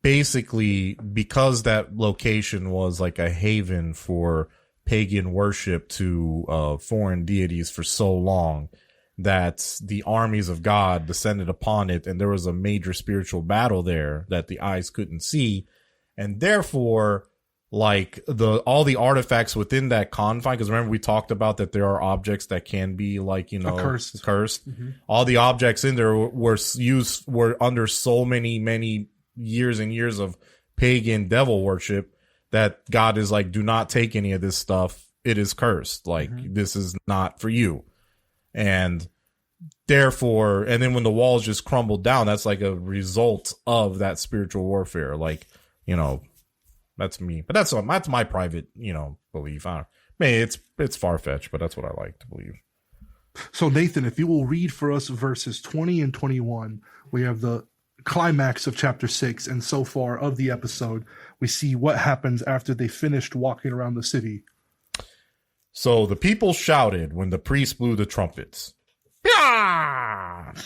basically because that location was like a haven for pagan worship to foreign deities for so long, that the armies of God descended upon it, and there was a major spiritual battle there that the eyes couldn't see, and therefore, like all the artifacts within that confine, because remember we talked about that there are objects that can be like cursed. Mm-hmm. All the objects in there were under so many years and years of pagan devil worship that God is like, do not take any of this stuff. It is cursed. Like this is not for you. And therefore, and then when the walls just crumbled down, that's like a result of that spiritual warfare. Like, that's me, but that's my private, belief. It's far-fetched, but that's what I like to believe. So Nathan, if you will read for us verses 20 and 21, we have the climax of chapter 6. And so far of the episode, we see what happens after they finished walking around the city. So the people shouted when the priest blew the trumpets. And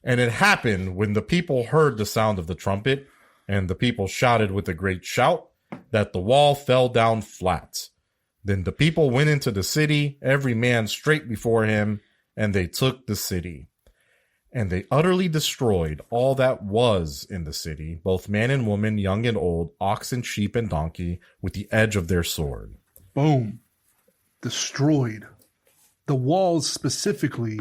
it happened when the people heard the sound of the trumpet, and the people shouted with a great shout, that the wall fell down flat. Then the people went into the city, every man straight before him, and they took the city. And they utterly destroyed all that was in the city, both man and woman, young and old, ox and sheep and donkey, with the edge of their sword. Boom. Destroyed. The walls specifically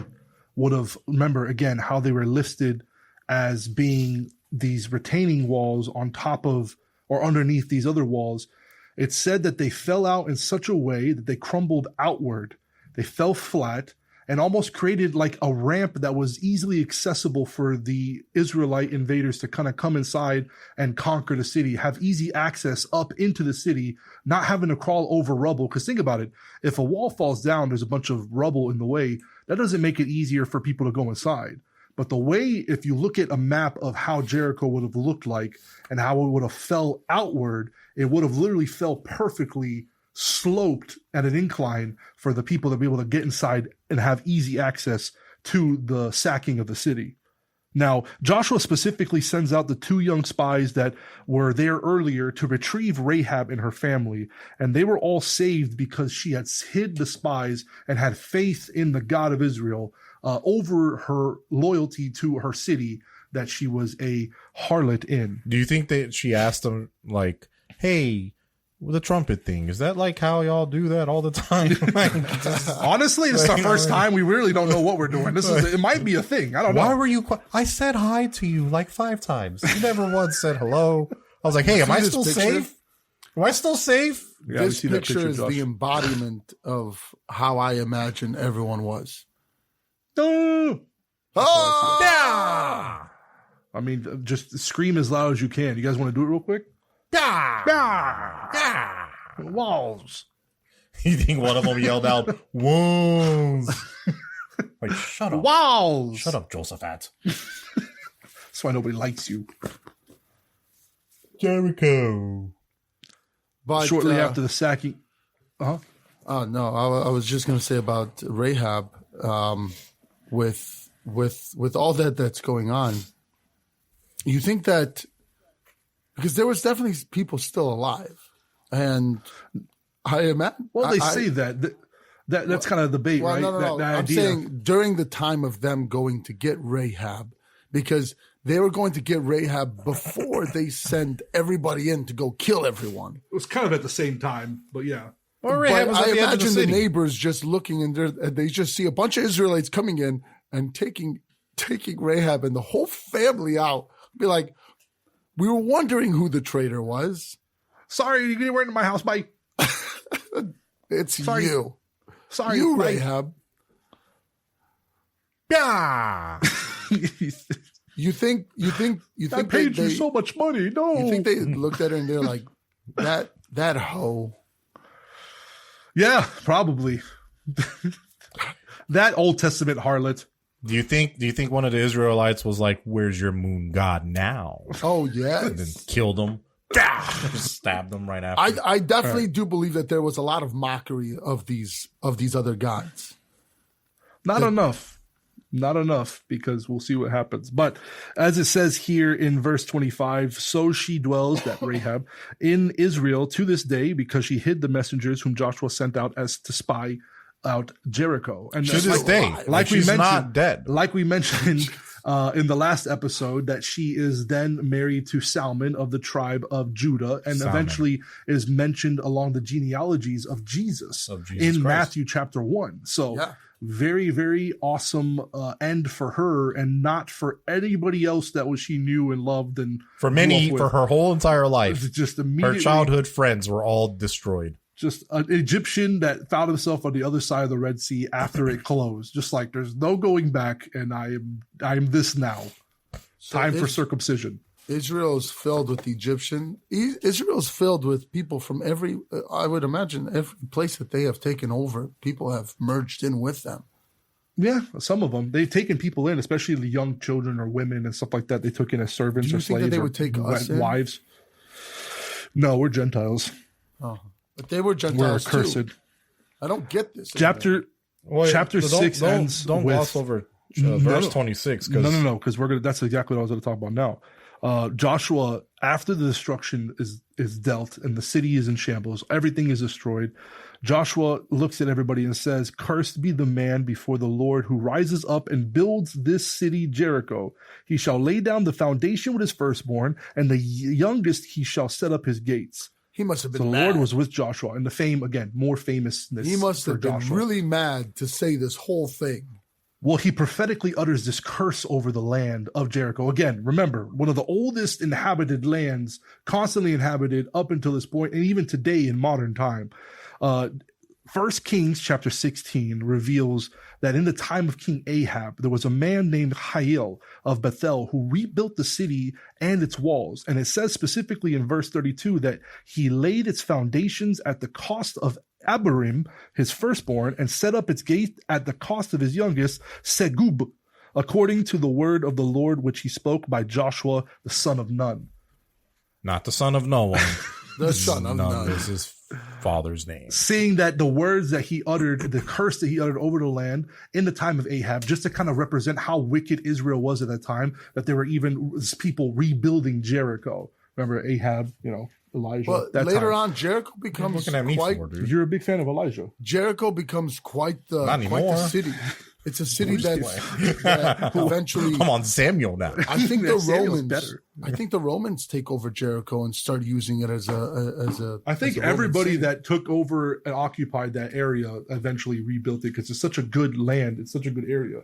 would have, remember again, how they were listed as being these retaining walls on top of or underneath these other walls. It said that they fell out in such a way that they crumbled outward. They fell flat and almost created like a ramp that was easily accessible for the Israelite invaders to kind of come inside and conquer the city, have easy access up into the city, not having to crawl over rubble. Because think about it, if a wall falls down, there's a bunch of rubble in the way. That doesn't make it easier for people to go inside. But the way, if you look at a map of how Jericho would have looked like and how it would have fell outward, it would have literally fell perfectly sloped at an incline for the people to be able to get inside and have easy access to the sacking of the city. Now, Joshua specifically sends out the 2 young spies that were there earlier to retrieve Rahab and her family, and they were all saved because she had hid the spies and had faith in the God of Israel over her loyalty to her city that she was a harlot in. Do you think that she asked them, like, hey, the trumpet thing, is that like how y'all do that all the time? Honestly, this is our first time. We really don't know what we're doing. It might be a thing. I don't know. Why were you I said hi to you like 5 times. You never once said hello. I was like, hey, am I still safe? Am I still safe? Yeah, we This see that picture is Josh. the embodiment of how I imagine everyone was. Oh! Oh! Yeah. I mean, just scream as loud as you can. You guys want to do it real quick? Yeah. Walls. You think one of them yelled out, "Walls"? Like, shut up. Walls. Shut up, Josephat. That's why nobody likes you. Jericho. But, Shortly after the sacking. Oh no, I was just going to say about Rahab, with all that's going on. You think that because there was definitely people still alive, and I imagine. Well, they say that's kind of the debate, right? No. That I'm idea. saying during the time of them going to get Rahab, because they were going to get Rahab before they send everybody in to go kill everyone. It was kind of at the same time, but yeah. Well, But Rahab was at I the edge of imagine the city. neighbors just looking in there, and they just see a bunch of Israelites coming in and taking Rahab and the whole family out. Be like, we were wondering who the traitor was. Sorry, you weren't in my house, bye. It's Sorry. you. Sorry, You, bye. Rahab. Yeah. You think I paid you they, so much money. No. you think they looked at her and they're like, that hoe. Yeah, probably. That Old Testament harlot. Do you think one of the Israelites was like, "Where's your moon god now?" Oh yeah. And then killed him. Just stabbed them right after. I definitely do believe that there was a lot of mockery of these other gods. Not enough. Not enough, because we'll see what happens. But as it says here in verse 25, so she dwells, that Rahab, in Israel to this day, because she hid the messengers whom Joshua sent out as to spy out Jericho. And to this day, like we she's mentioned, not dead. like we mentioned in the last episode, that she is then married to Salmon of the tribe of Judah, and Salmon. eventually is mentioned along the genealogies of Jesus, Of Jesus in Christ. Matthew chapter 1. So Yeah. very, very awesome end for her, and not for anybody else that she knew and loved and For grew many, up with. for her whole entire life, It's just her immediately childhood friends were all destroyed. just an Egyptian that found himself on the other side of the Red Sea after it closed. Just like there's no going back, and I'm this now. So Time for circumcision. Israel's filled with Israel's filled with people from every, I would imagine, every place that they have taken over. People have merged in with them. Yeah, some of them. They've taken people in, especially the young children or women and stuff like that. They took in as servants Do you or think that slaves they or would take us in? wives. No, we're Gentiles. Oh, but they were We're Gentiles accursed. too. I don't get this. Chapter Chapter 6 ends Don't with- gloss over No, verse no. 26. No, because that's exactly what I was going to talk about now. Joshua, after the destruction is dealt and the city is in shambles, everything is destroyed. Joshua looks at everybody and says, "Cursed be the man before the Lord who rises up and builds this city Jericho. He shall lay down the foundation with his firstborn, and the youngest he shall set up his gates." He must have So been the mad. Lord was with Joshua, and the fame, again, more famousness. He must for have been Joshua. really mad to say this whole thing. Well, he prophetically utters this curse over the land of Jericho. Again, remember, one of the oldest inhabited lands, constantly inhabited up until this point, and even today in modern time. 1 Kings chapter 16 reveals that in the time of King Ahab, there was a man named Hiel of Bethel who rebuilt the city and its walls. And it says specifically in verse 32 that he laid its foundations at the cost of Abiram, his firstborn, and set up its gate at the cost of his youngest, Segub, according to the word of the Lord which he spoke by Joshua, the son of Nun. Not the son of no one. The son of Nun. is his father's name. Saying that the words that he uttered, the curse that he uttered over the land in the time of Ahab, just to kind of represent how wicked Israel was at that time, that there were even people rebuilding Jericho. Remember Ahab, Elijah. But that later time. on, Jericho becomes Looking at me quite. for, dude. You're a big fan of Elijah. Jericho becomes quite the Not anymore. city. It's a city that eventually. Come on, Samuel now. I think the Samuel's Romans. better. I think the Romans take over Jericho and start using it as a. I think as a Roman everybody city. that took over and occupied that area eventually rebuilt it because it's such a good land. It's such a good area.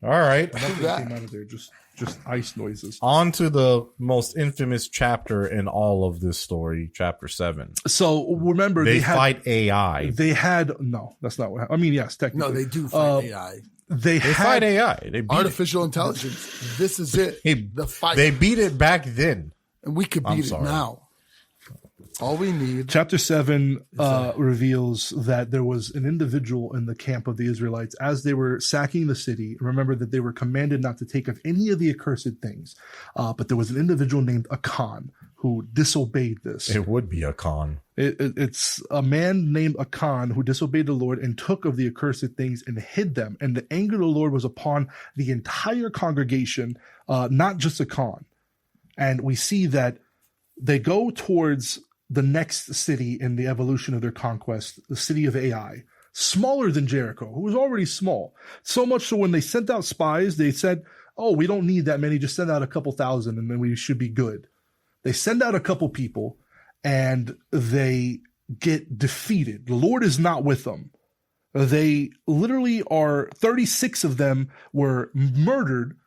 All right. Nothing that. came out of there. Just just ice noises. On to the most infamous chapter in all of this story, chapter 7. So remember, They had, fight AI. They had no, that's not what happened. I mean, yes, technically, No, they do fight AI. They fight AI. They beat Artificial intelligence. This is it. The fight. They beat it back then. And we could beat it now. All we need. Chapter 7 reveals that there was an individual in the camp of the Israelites as they were sacking the city. Remember that they were commanded not to take of any of the accursed things. But there was an individual named Achan who disobeyed this. It would be Achan. It's a man named Achan who disobeyed the Lord and took of the accursed things and hid them. And the anger of the Lord was upon the entire congregation, not just Achan. And we see that they go towards the next city in the evolution of their conquest, the city of Ai, smaller than Jericho, who was already small. So much so when they sent out spies, they said, oh, we don't need that many. Just send out a couple thousand and then we should be good. They send out a couple people and they get defeated. The Lord is not with them. They literally are 36 of them were murdered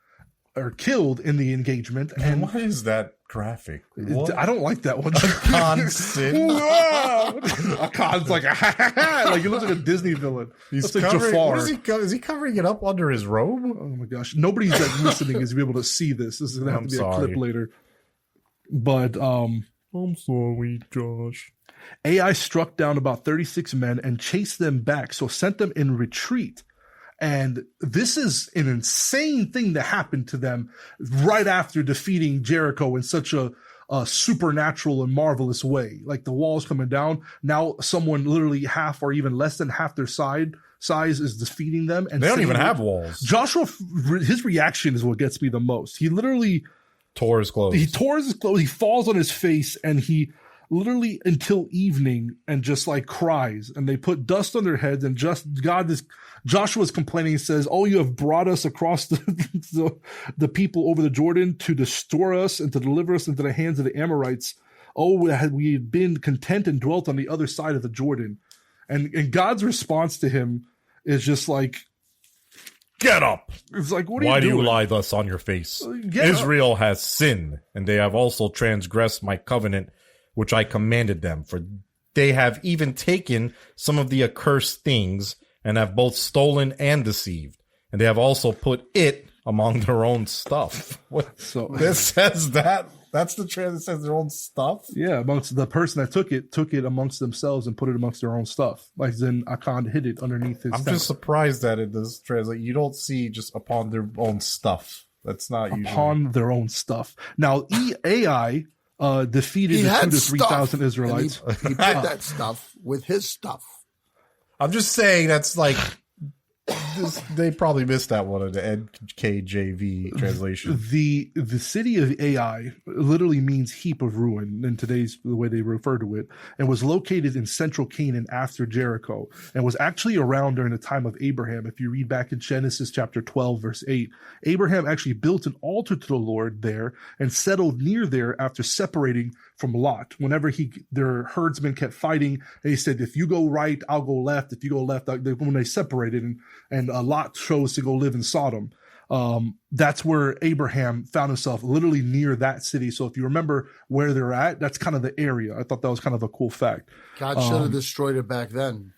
or killed in the engagement. And why is that graphic? What? I don't like that one. Achan's like, like he looks like a Disney villain. He's like covering, Jafar. what is he covering it up under his robe? Oh my gosh. Nobody's that listening is be able to see this. This is going to have to be a clip later. But I'm sorry, Josh. AI struck down about 36 men and chased them back, so sent them in retreat. And this is an insane thing that happened to them right after defeating Jericho in such a supernatural and marvelous way. Like the walls coming down. Now someone literally half or even less than half their size is defeating them. And they don't even have walls. Joshua, his reaction is what gets me the most. He literally tore his clothes. He tore his clothes. He falls on his face and he literally until evening and just like cries. And they put dust on their heads and Joshua's complaining and says, oh, you have brought us across the people over the Jordan to destroy us and to deliver us into the hands of the Amorites. Oh, had we been content and dwelt on the other side of the Jordan. And God's response to him is just like, get up. It's like, what are Why you doing? do you lie thus on your face? Get Israel up. has sinned, and they have also transgressed my covenant, which I commanded them. For they have even taken some of the accursed things, and have both stolen and deceived. And they have also put it among their own stuff. What? So this says that? That's the trend that says their own stuff? Yeah, amongst the person that took it amongst themselves and put it amongst their own stuff. Like then Achan hid it underneath his tent. Just surprised that it does translate. You don't see just upon their own stuff. That's not usually. Upon their own stuff. Now, AI defeated the 2,000 to 3,000 Israelites. He put that stuff with his stuff. I'm just saying that's like they probably missed that one in the NKJV translation. The city of Ai literally means heap of ruin in today's the way they refer to it, and was located in central Canaan after Jericho, and was actually around during the time of Abraham. If you read back in Genesis chapter 12, verse 8, Abraham actually built an altar to the Lord there and settled near there after separating from Lot. Whenever their herdsmen kept fighting, and he said, if you go right, I'll go left. If you go left, when they separated and Lot chose to go live in Sodom. That's where Abraham found himself, literally near that city. So if you remember where they're at, that's kind of the area. I thought that was kind of a cool fact. God should have destroyed it back then.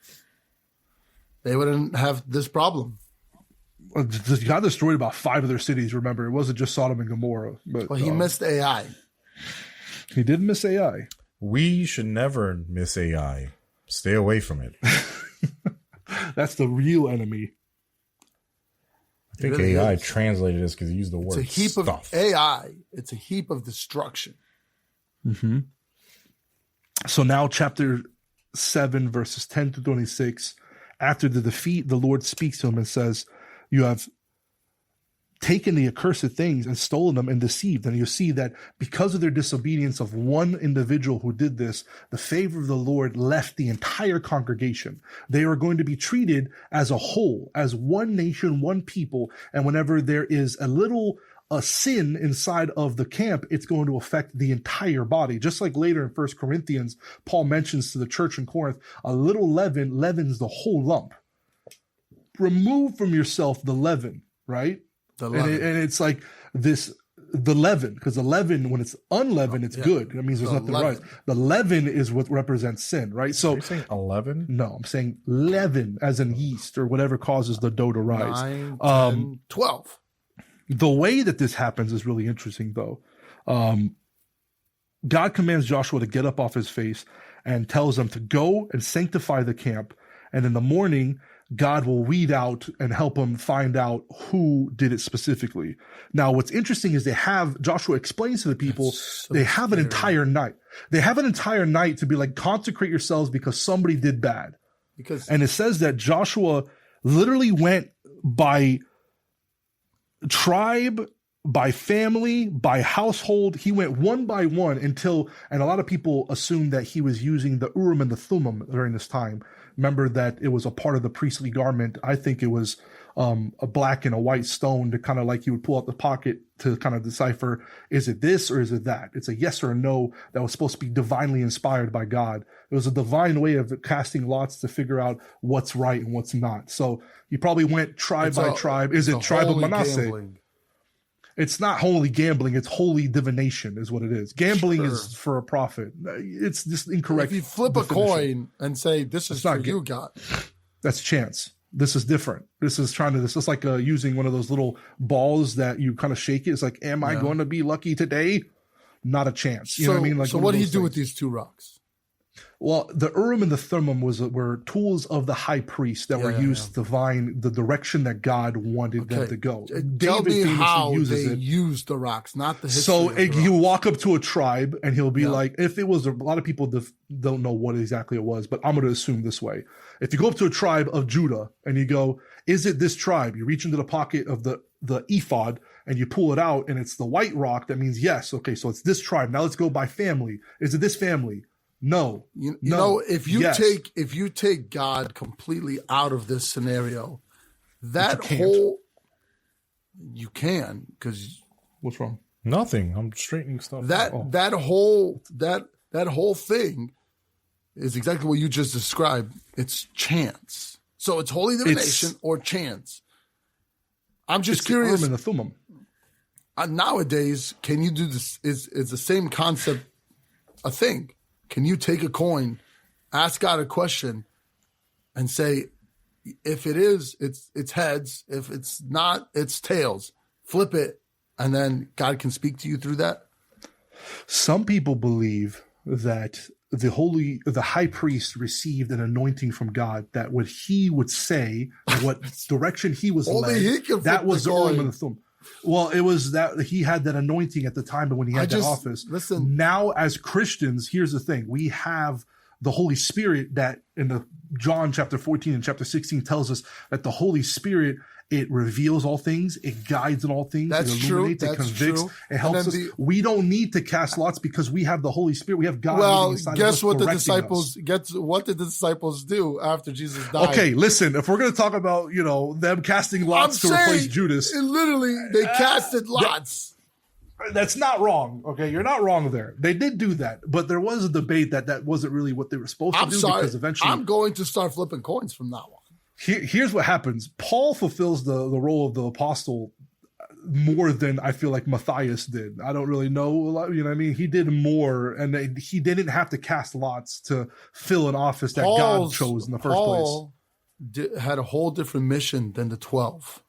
They wouldn't have this problem. God destroyed about 5 of their cities, remember. It wasn't just Sodom and Gomorrah. But, well, he missed AI. He did miss AI. We should never miss AI. Stay away from it. That's the real enemy. I think really AI translated this because he used the word it's a heap stuff. Of AI. It's a heap of destruction. Mm-hmm. So now chapter 7, verses 10 to 26, after the defeat, the Lord speaks to him and says, you have taken the accursed things and stolen them and deceived. And you see that because of their disobedience of one individual who did this, the favor of the Lord left the entire congregation. They are going to be treated as a whole, as one nation, one people. And whenever there is a sin inside of the camp, it's going to affect the entire body. Just like later in 1 Corinthians, Paul mentions to the church in Corinth, a little leaven leavens the whole lump. Remove from yourself the leaven, right? And it's like the leaven, because the leaven, when it's unleavened, it's good. That means there's nothing right. The leaven is what represents sin, right? So, are you saying 11? No, I'm saying leaven, as in yeast or whatever causes the dough to rise. 9, 10, 12. The way that this happens is really interesting, though. God commands Joshua to get up off his face and tells him to go and sanctify the camp. And in the morning, God will weed out and help him find out who did it specifically. Now, what's interesting is Joshua explains to the people, they have an entire night. They have an entire night to be like, consecrate yourselves because somebody did bad. And it says that Joshua literally went by tribe, by family, by household. He went one by one and a lot of people assume that he was using the Urim and the Thummim during this time. Remember that it was a part of the priestly garment. I think it was a black and a white stone to kind of like you would pull out the pocket to kind of decipher, is it this or is it that? It's a yes or a no that was supposed to be divinely inspired by God. It was a divine way of casting lots to figure out what's right and what's not. So you probably went tribe by tribe. Is it tribe of Manasseh? Gambling. It's not holy gambling. It's holy divination is what it is. Gambling is for a profit. It's just incorrect. If you flip a coin and say, this is for you, God. That's chance. This is different. This is like using one of those little balls that you kind of shake it. It's like, am I going to be lucky today? Not a chance. You know what I mean? Like, so what do you do with these two rocks? Well, the Urim and the Thummim were tools of the high priest that were used to divine the direction that God wanted them to go. Tell me how they used the rocks, not the history. So you walk up to a tribe and he'll be like, if it was a lot of people don't know what exactly it was, but I'm going to assume this way. If you go up to a tribe of Judah and you go, is it this tribe? You reach into the pocket of the ephod and you pull it out and it's the white rock. That means yes. Okay, so it's this tribe. Now let's go by family. Is it this family? No. You know, if you take God completely out of this scenario, you can, because what's wrong? Nothing. I'm straightening stuff. That whole thing is exactly what you just described. It's chance. So it's holy divination or chance. I'm just curious. The Urim and the Thummim. Nowadays, can you do this? Is the same concept a thing? Can you take a coin, ask God a question, and say, if it is, it's heads. If it's not, it's tails. Flip it, and then God can speak to you through that? Some people believe that the high priest received an anointing from God, that what he would say, what direction he was led, that was the Urim and the Thummim. Well, it was that he had that anointing at the time, but when he had that office. Listen. Now, as Christians, here's the thing. We have the Holy Spirit that in the John chapter 14 and chapter 16 tells us that the Holy Spirit, it reveals all things. It guides in all things. It illuminates. It convicts. It helps us. We don't need to cast lots because we have the Holy Spirit. We have God. Well, guess what the disciples do after Jesus died? Okay, listen. If we're going to talk about them casting lots to replace Judas, literally they casted lots. That's not wrong. Okay, you're not wrong there. They did do that, but there was a debate that wasn't really what they were supposed to do. Because eventually, I'm going to start flipping coins from now on. Here's what happens. Paul fulfills the role of the apostle more than I feel like Matthias did. I don't really know a lot. You know what I mean? He did more, and he didn't have to cast lots to fill an office that God chose in the first place. Paul had a whole different mission than the 12.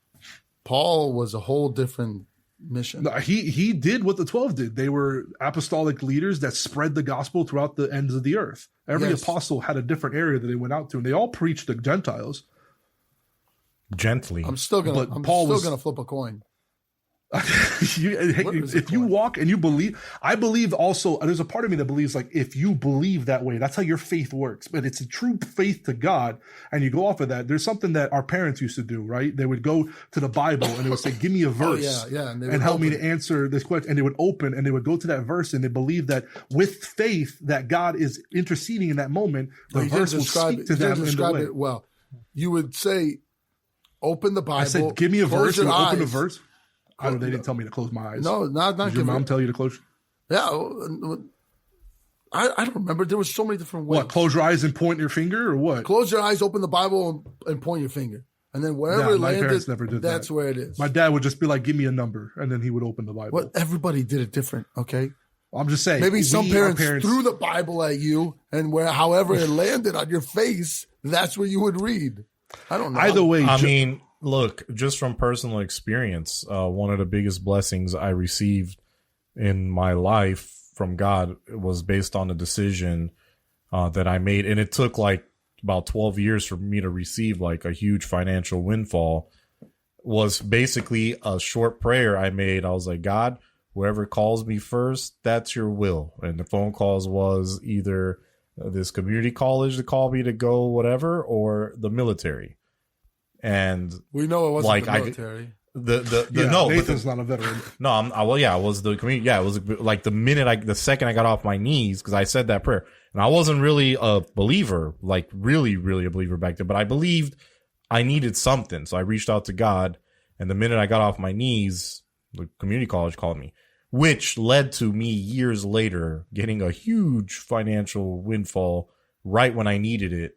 Paul was a whole different mission. No, he did what the 12 did. They were apostolic leaders that spread the gospel throughout the ends of the earth. Every apostle had a different area that they went out to, and they all preached to Gentiles. Gently. I'm still gonna flip a coin. If you walk and you believe, I believe also, there's a part of me that believes like if you believe that way, that's how your faith works. But it's a true faith to God, and you go off of that. There's something that our parents used to do, right? They would go to the Bible and they would say, "Give me a verse, and help me to answer this question." And they would open and they would go to that verse, and they believe that with faith that God is interceding in that moment. The verse will speak to them in the way. Well, you would say, "Open the Bible." I said, "Give me a verse." And open a verse. They didn't tell me to close my eyes. No, not Did your mom tell you to close? Yeah, I don't remember. There was so many different ways. What? Close your eyes and point your finger, or what? Close your eyes, open the Bible, and point your finger. And then wherever Yeah, it my landed, parents never did that's that. where it is. My dad would just be like, give me a number. And then he would open the Bible. Well, everybody did it different, okay? I'm just saying. Maybe some parents threw the Bible at you, and however it landed on your face, that's where you would read. I don't know. Either way. I mean, look, just from personal experience, one of the biggest blessings I received in my life from God was based on a decision that I made. And it took like about 12 years for me to receive like a huge financial windfall. Was basically a short prayer I made. I was like, God, whoever calls me first, that's your will. And the phone calls was either this community college to call me to go whatever, or the military. And we know it wasn't like the military. Nathan's not a veteran. No, I was the community. Yeah, it was like the second I got off my knees, because I said that prayer, and I wasn't really a believer, like really, really a believer back then, but I believed I needed something. So I reached out to God, and the minute I got off my knees, the community college called me, which led to me years later getting a huge financial windfall right when I needed it.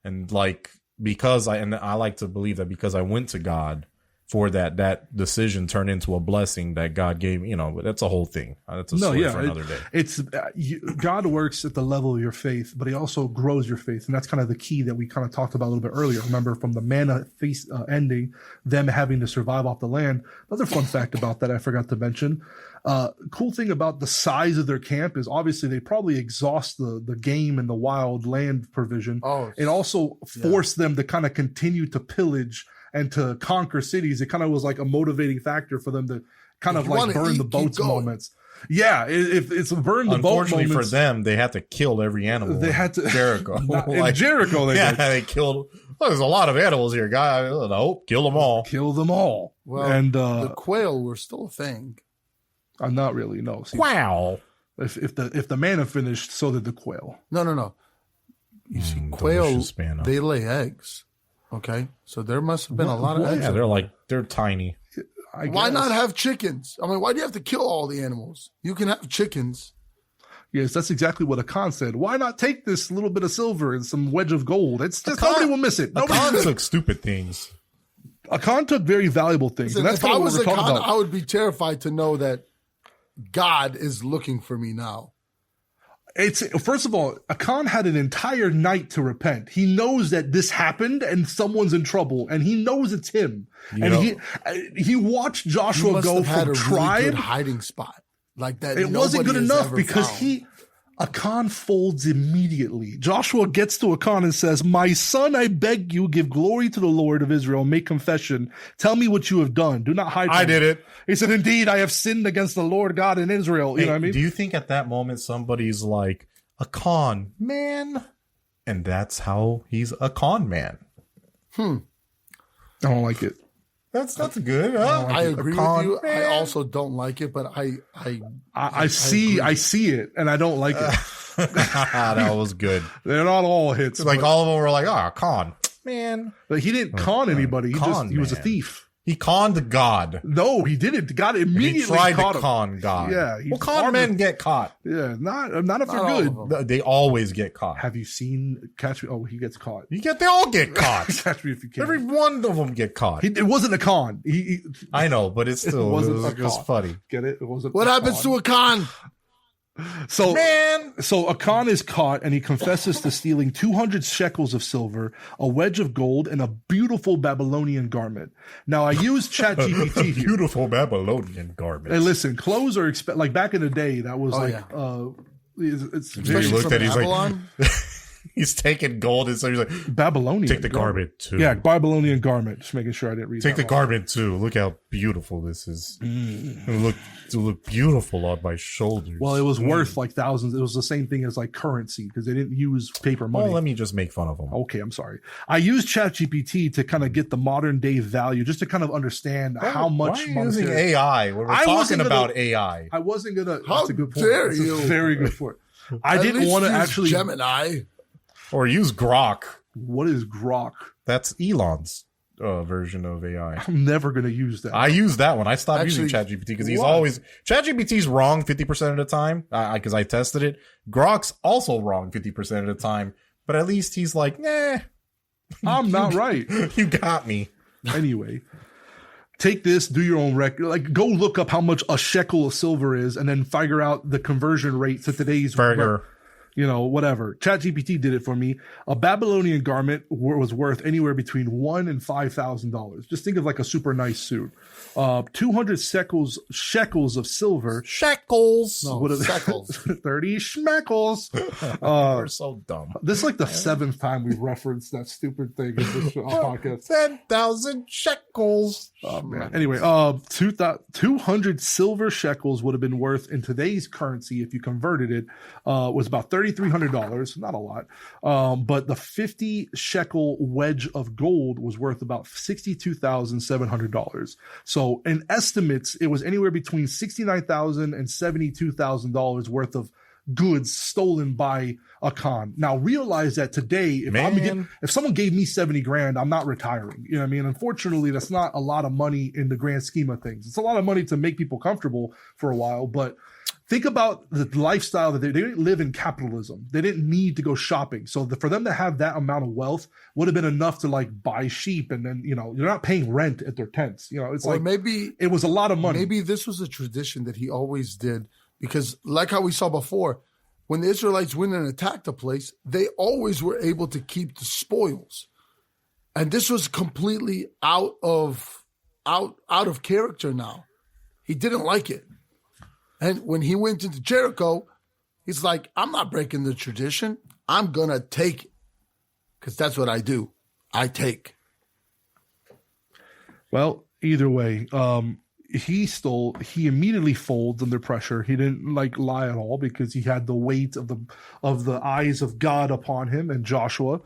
And like, I like to believe that because I went to God for that decision turned into a blessing that God gave me, but that's a whole thing. That's a story for another day. It's God works at the level of your faith, but he also grows your faith. And that's kind of the key that we kind of talked about a little bit earlier. Remember, from the manna feast ending, them having to survive off the land. Another fun fact about that I forgot to mention. Cool thing about the size of their camp is obviously they probably exhaust the game and the wild land provision. It also forced them to kind of continue to pillage and to conquer cities. It kind of was like a motivating factor for them to kind of like burn the boats moments. Yeah, if it's a burn the boat moments. Unfortunately for them, they had to kill every animal. They had to Jericho. In Jericho, they killed. Well, there's a lot of animals here, guy. Nope, kill them all. Kill them all. Well, and the quail were still a thing. I'm not really no. See, wow. If the manna finished, so did the quail. No. You see, quail they lay eggs. Okay, so there must have been a lot of eggs. Yeah, they're tiny. Why not have chickens? I mean, why do you have to kill all the animals? You can have chickens. Yes, that's exactly what Achan said. Why not take this little bit of silver and some wedge of gold? It's just nobody will miss it. Achan took stupid things. Achan took very valuable things. Listen, and that's if I was what we're talking about. I would be terrified to know that God is looking for me now. First of all, Achan had an entire night to repent. He knows that this happened and someone's in trouble, and he knows it's him. He watched Joshua go from tribe. Really good hiding spot like that. It wasn't good enough because Achan folds immediately. Joshua gets to Achan and says, "My son, I beg you, give glory to the Lord of Israel, make confession. Tell me what you have done. Do not hide. I did it." He said, "Indeed, I have sinned against the Lord God in Israel." You know what I mean? Do you think at that moment somebody's like, "Achan, man," and that's how he's a con man? I don't like it. That's good. I agree with you. Man. I also don't like it, but I see it, and I don't like it. That was good. They're not all hits. Like all of them were like, con man. But he didn't con anybody. He was a thief. He conned God. No, he didn't. God immediately tried caught to con God. Yeah. Con men get caught. Yeah, not if they're good. They always get caught. Have you seen Catch Me? Oh, he gets caught. They all get caught. Catch Me If You Can. Every one of them get caught. It wasn't a con. I know, but it was funny. Get it? It wasn't. What happens to a con? So Achan is caught, and he confesses to stealing 200 shekels of silver, a wedge of gold, and a beautiful Babylonian garment. Now, I used ChatGPT here. Beautiful Babylonian garment. And listen, clothes are like back in the day. That was it's very. He looked at. He's like, he's taking gold, and so he's like, Babylonian. Take the garment too. Yeah, Babylonian garment. Just making sure I didn't read. Take the garment too. Look how beautiful this is. It look beautiful on my shoulders. Well, it was worth like thousands. It was the same thing as like currency because they didn't use paper money. Well, let me just make fun of them. Okay, I'm sorry. I used ChatGPT to kind of get the modern day value, just to kind of understand how much. Why are you using AI when we're talking about AI? I wasn't gonna. How that's a good point. dare that's you? A very good point. I didn't want to actually Gemini. Or use Grok. What is Grok? That's Elon's version of AI. I'm never going to use that. I use that one. I stopped using ChatGPT because he's always... ChatGPT's wrong 50% of the time because I tested it. Grok's also wrong 50% of the time, but at least he's like, nah. I'm not right. You got me. Anyway, take this, do your own record. Like, go look up how much a shekel of silver is, and then figure out the conversion rate to today's Burger. Whatever. ChatGPT did it for me. A Babylonian garment was worth anywhere between $1,000 and $5,000. Just think of like a super nice suit. 200 shekels of silver. Shekels. No, shekels. 30 schmeckles. We're so dumb. This is like the 7th time we referenced that stupid thing in this podcast. 10,000 shekels. Oh, man. Anyway, 200 silver shekels would have been worth in today's currency, if you converted it, was about $3,300. Not a lot. But the 50 shekel wedge of gold was worth about $62,700. So in estimates, it was anywhere between $69,000 and $72,000 worth of goods stolen by Achan. Now realize that today, if someone gave me 70 grand, I'm not retiring. You know what I mean? Unfortunately, that's not a lot of money in the grand scheme of things. It's a lot of money to make people comfortable for a while, but think about the lifestyle that they didn't live in capitalism. They didn't need to go shopping. So for them to have that amount of wealth would have been enough to like buy sheep, and then, you're not paying rent at their tents. It's or like, maybe it was a lot of money. Maybe this was a tradition that he always did, because like how we saw before, when the Israelites went and attacked a place, they always were able to keep the spoils. And this was completely out of character now. He didn't like it. And when he went into Jericho, he's like, I'm not breaking the tradition. I'm going to take it. Because that's what I do. I take. Well, either way, he immediately folds under pressure. He didn't lie at all, because he had the weight of the eyes of God upon him and Joshua.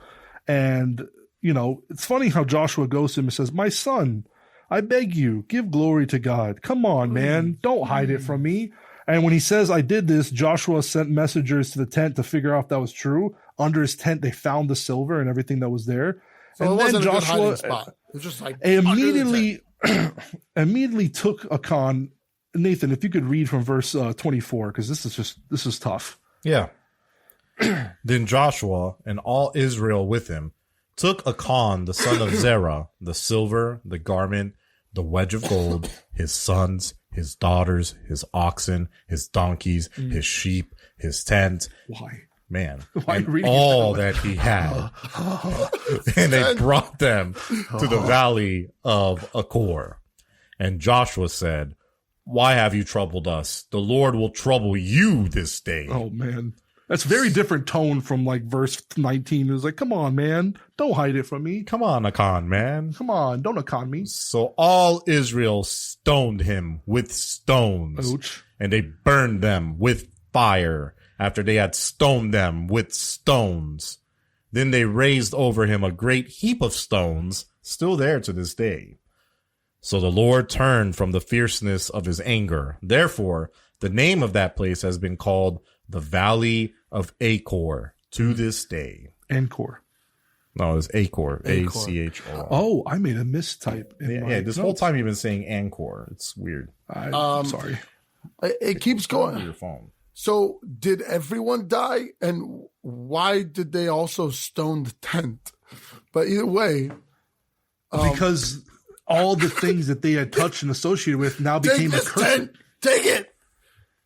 And, it's funny how Joshua goes to him and says, my son, I beg you, give glory to God. Come on, man. Don't hide it from me. And when he says, I did this, Joshua sent messengers to the tent to figure out if that was true. Under his tent, they found the silver and everything that was there. So and it wasn't then a good hiding Joshua spot. It was just like immediately took Achan. Nathan, if you could read from verse 24, because this is tough. Yeah. Then Joshua and all Israel with him took Achan, the son of Zerah, the silver, the garment, the wedge of gold, his sons, his daughters, his oxen, his donkeys, his sheep, his tent. Why? Man. Why and all that he had. And they brought them to the valley of Achor. And Joshua said, why have you troubled us? The Lord will trouble you this day. Oh, man. That's very different tone from verse 19. It was like, come on, man. Don't hide it from me. Come on, Achan, man. Come on. Don't Achan me. So all Israel stoned him with stones. Ouch. And they burned them with fire after they had stoned them with stones. Then they raised over him a great heap of stones, still there to this day. So the Lord turned from the fierceness of his anger. Therefore, the name of that place has been called the Valley of Achor to this day. Anchor. No, it's Achor. A-C-H-O-R. Oh, I made a mistype. This whole time you've been saying Angkor. It's weird. I'm sorry. It keeps going. Your phone. So did everyone die? And why did they also stone the tent? But either way. Because all the things that they had touched and associated with now became a curse. Tent. Take it.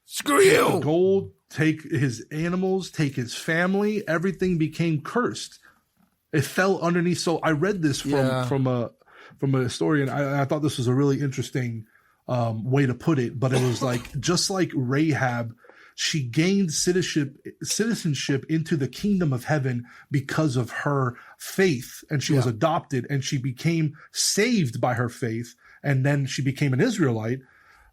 Screw you. The gold, take his animals, take his family. Everything became cursed. It fell underneath. So I read this from a historian. I thought this was a really interesting way to put it. But it was just like Rahab, she gained citizenship into the kingdom of heaven because of her faith, and she was adopted, and she became saved by her faith, and then she became an Israelite.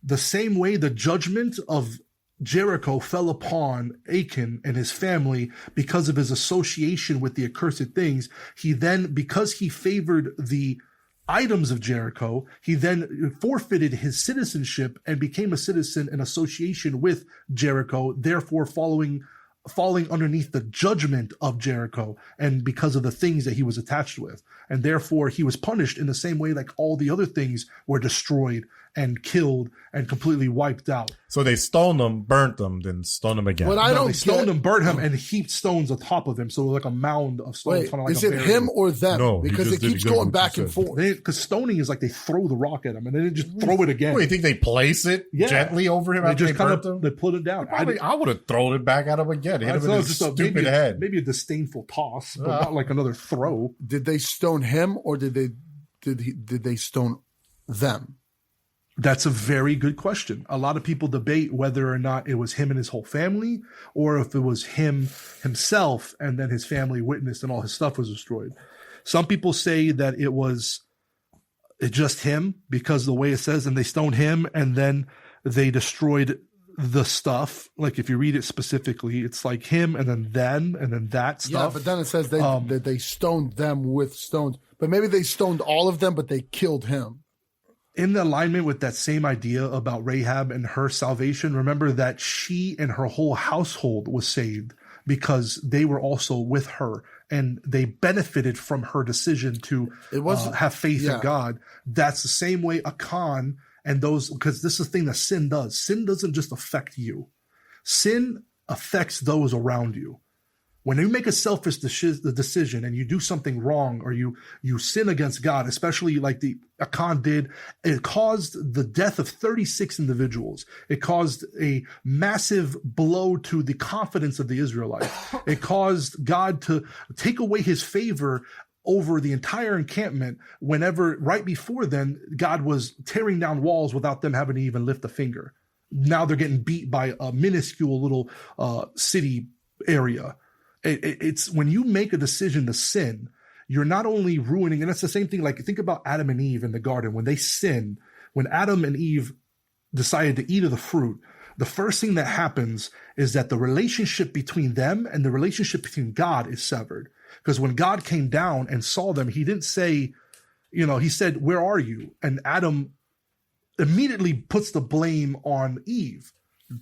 The same way the judgment of Jericho fell upon Achan and his family because of his association with the accursed things, he then, because he favored the items of Jericho, he then forfeited his citizenship and became a citizen in association with Jericho, therefore falling underneath the judgment of Jericho, and because of the things that he was attached with. And therefore he was punished in the same way like all the other things were destroyed and killed and completely wiped out. So they stoned him, burnt him, then stoned him again. What I don't They stoned him, burnt him, and heaped stones atop of him. So like a mound of stones. Wait, kinda like is a it barrier. him or them? No, he because just it did keeps exactly going what back you and said. forth. Because stoning is like they throw the rock at him and then they just throw it again. What, you think they place it gently over him They after just they kind burnt of him? they put it down. I would have thrown it back at him again. Hit him in his stupid maybe, head. maybe a disdainful toss, but not like another throw. Did they stone him or did they stone them? That's a very good question. A lot of people debate whether or not it was him and his whole family, or if it was him himself and then his family witnessed and all his stuff was destroyed. Some people say that it was just him because the way it says, and they stoned him and then they destroyed the stuff. Like if you read it specifically, it's like him and then that stuff. Yeah, but then it says that they stoned them with stones. But maybe they stoned all of them, but they killed him. In alignment with that same idea about Rahab and her salvation, remember that she and her whole household was saved because they were also with her and they benefited from her decision to have faith in God. That's the same way Achan and those, because this is the thing that sin does. Sin doesn't just affect you. Sin affects those around you. When you make a selfish decision and you do something wrong or you sin against God, especially like the Achan did, it caused the death of 36 individuals. It caused a massive blow to the confidence of the Israelites. It caused God to take away his favor over the entire encampment whenever, right before then, God was tearing down walls without them having to even lift a finger. Now they're getting beat by a minuscule little city area. It's when you make a decision to sin, you're not only ruining, and it's the same thing, like think about Adam and Eve in the garden. When they sinned, when Adam and Eve decided to eat of the fruit, the first thing that happens is that the relationship between them and the relationship between God is severed. Because when God came down and saw them, he didn't say, he said, "Where are you?" And Adam immediately puts the blame on Eve,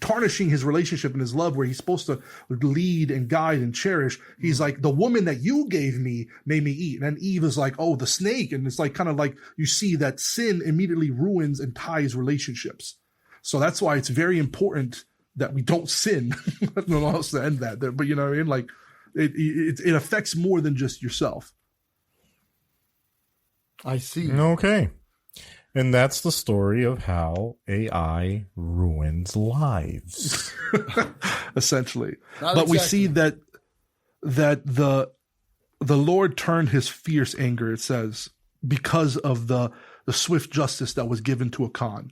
tarnishing his relationship and his love where he's supposed to lead and guide and cherish. He's like, the woman that you gave me made me eat. And Eve is like, oh, the snake. And it's like kind of like you see that sin immediately ruins and ties relationships. So that's why it's very important that we don't sin. I don't know how else to end that. But you know what I mean? Like it affects more than just yourself. I see. Okay. And that's the story of how AI ruins lives. Essentially. Not But we exactly. see that the Lord turned his fierce anger, it says, because of the swift justice that was given to Achan.